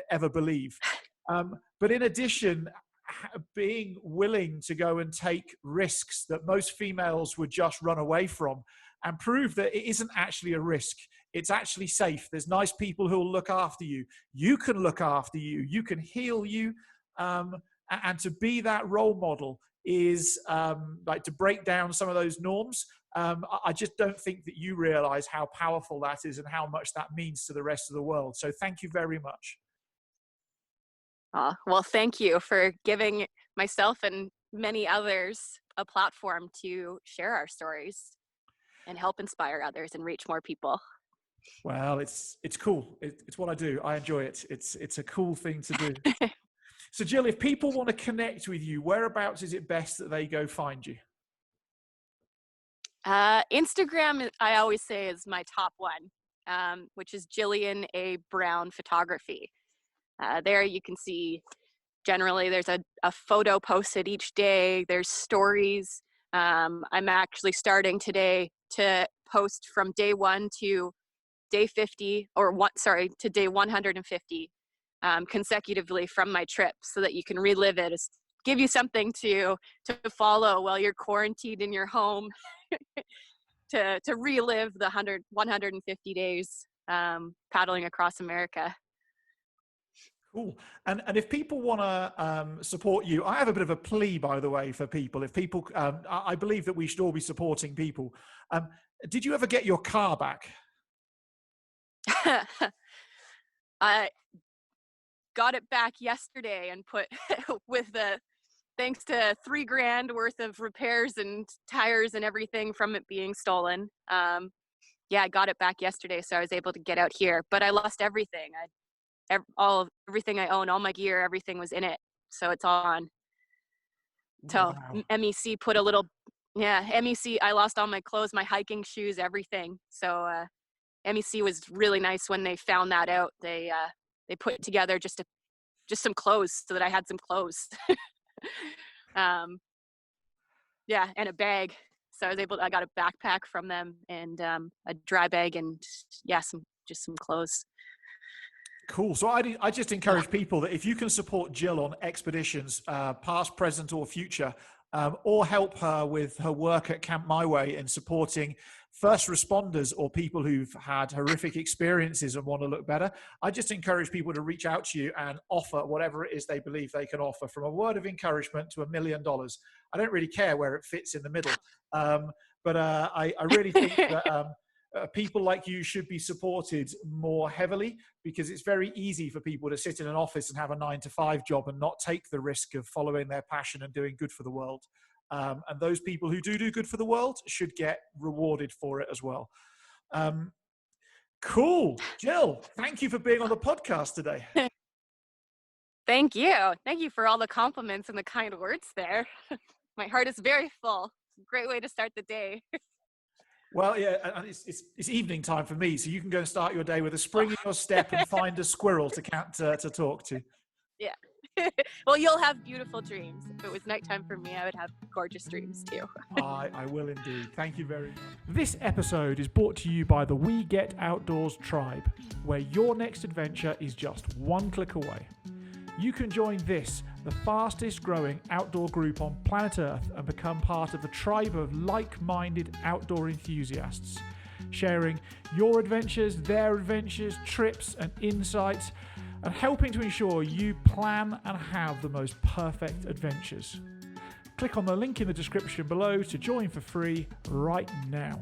ever believe. But in addition, being willing to go and take risks that most females would just run away from, and prove that it isn't actually a risk. It's actually safe. There's nice people who will look after you. You can look after you. You can heal you. And to be that role model is like to break down some of those norms. I just don't think that you realize how powerful that is and how much that means to the rest of the world. So thank you very much. Well, thank you for giving myself and many others a platform to share our stories. and help inspire others and reach more people. Well, it's cool. It's what I do. I enjoy it. It's a cool thing to do. So Jill, if people want to connect with you, whereabouts is it best that they go find you? Instagram, I always say, is my top one, which is Jillian A Brown Photography. There you can see, generally there's a photo posted each day. There's stories. I'm actually starting today to post from day 1 to day 50, to day 150 consecutively from my trip, so that you can relive it, give you something to follow while you're quarantined in your home, to relive the 150 days paddling across America. Cool. And if people want to support you, I have a bit of a plea, by the way, for people. If people, I believe that we should all be supporting people. Did you ever get your car back? I got it back yesterday and put with thanks to $3,000 worth of repairs and tires and everything from it being stolen. I got it back yesterday, so I was able to get out here, but I lost everything. Everything I own, all my gear, everything was in it, so it's all on. So Wow. MEC put a little, MEC, I lost all my clothes, my hiking shoes, everything. So MEC was really nice when they found that out. They put together just some clothes so that I had some clothes. And a bag. So I got a backpack from them, and a dry bag, and some clothes. Cool. So I just encourage people that if you can support Jill on expeditions, past, present, or future, or help her with her work at Camp My Way in supporting first responders or people who've had horrific experiences and want to look better, I just encourage people to reach out to you and offer whatever it is they believe they can offer, from a word of encouragement to $1 million. I don't really care where it fits in the middle. But I really think that people like you should be supported more heavily, because it's very easy for people to sit in an office and have a 9-to-5 job and not take the risk of following their passion and doing good for the world. And those people who do good for the world should get rewarded for it as well. Cool. Jill, thank you for being on the podcast today. Thank you. Thank you for all the compliments and the kind words there. My heart is very full. Great way to start the day. Well, yeah, and it's evening time for me, so you can go and start your day with a spring in your step and find a squirrel to talk to. Yeah. Well, you'll have beautiful dreams. If it was nighttime for me, I would have gorgeous dreams too. I will indeed. Thank you very much. This episode is brought to you by the We Get Outdoors tribe, where your next adventure is just one click away. You can join the fastest growing outdoor group on planet Earth, and become part of the tribe of like-minded outdoor enthusiasts, sharing your adventures, their adventures, trips and insights, and helping to ensure you plan and have the most perfect adventures. Click on the link in the description below to join for free right now.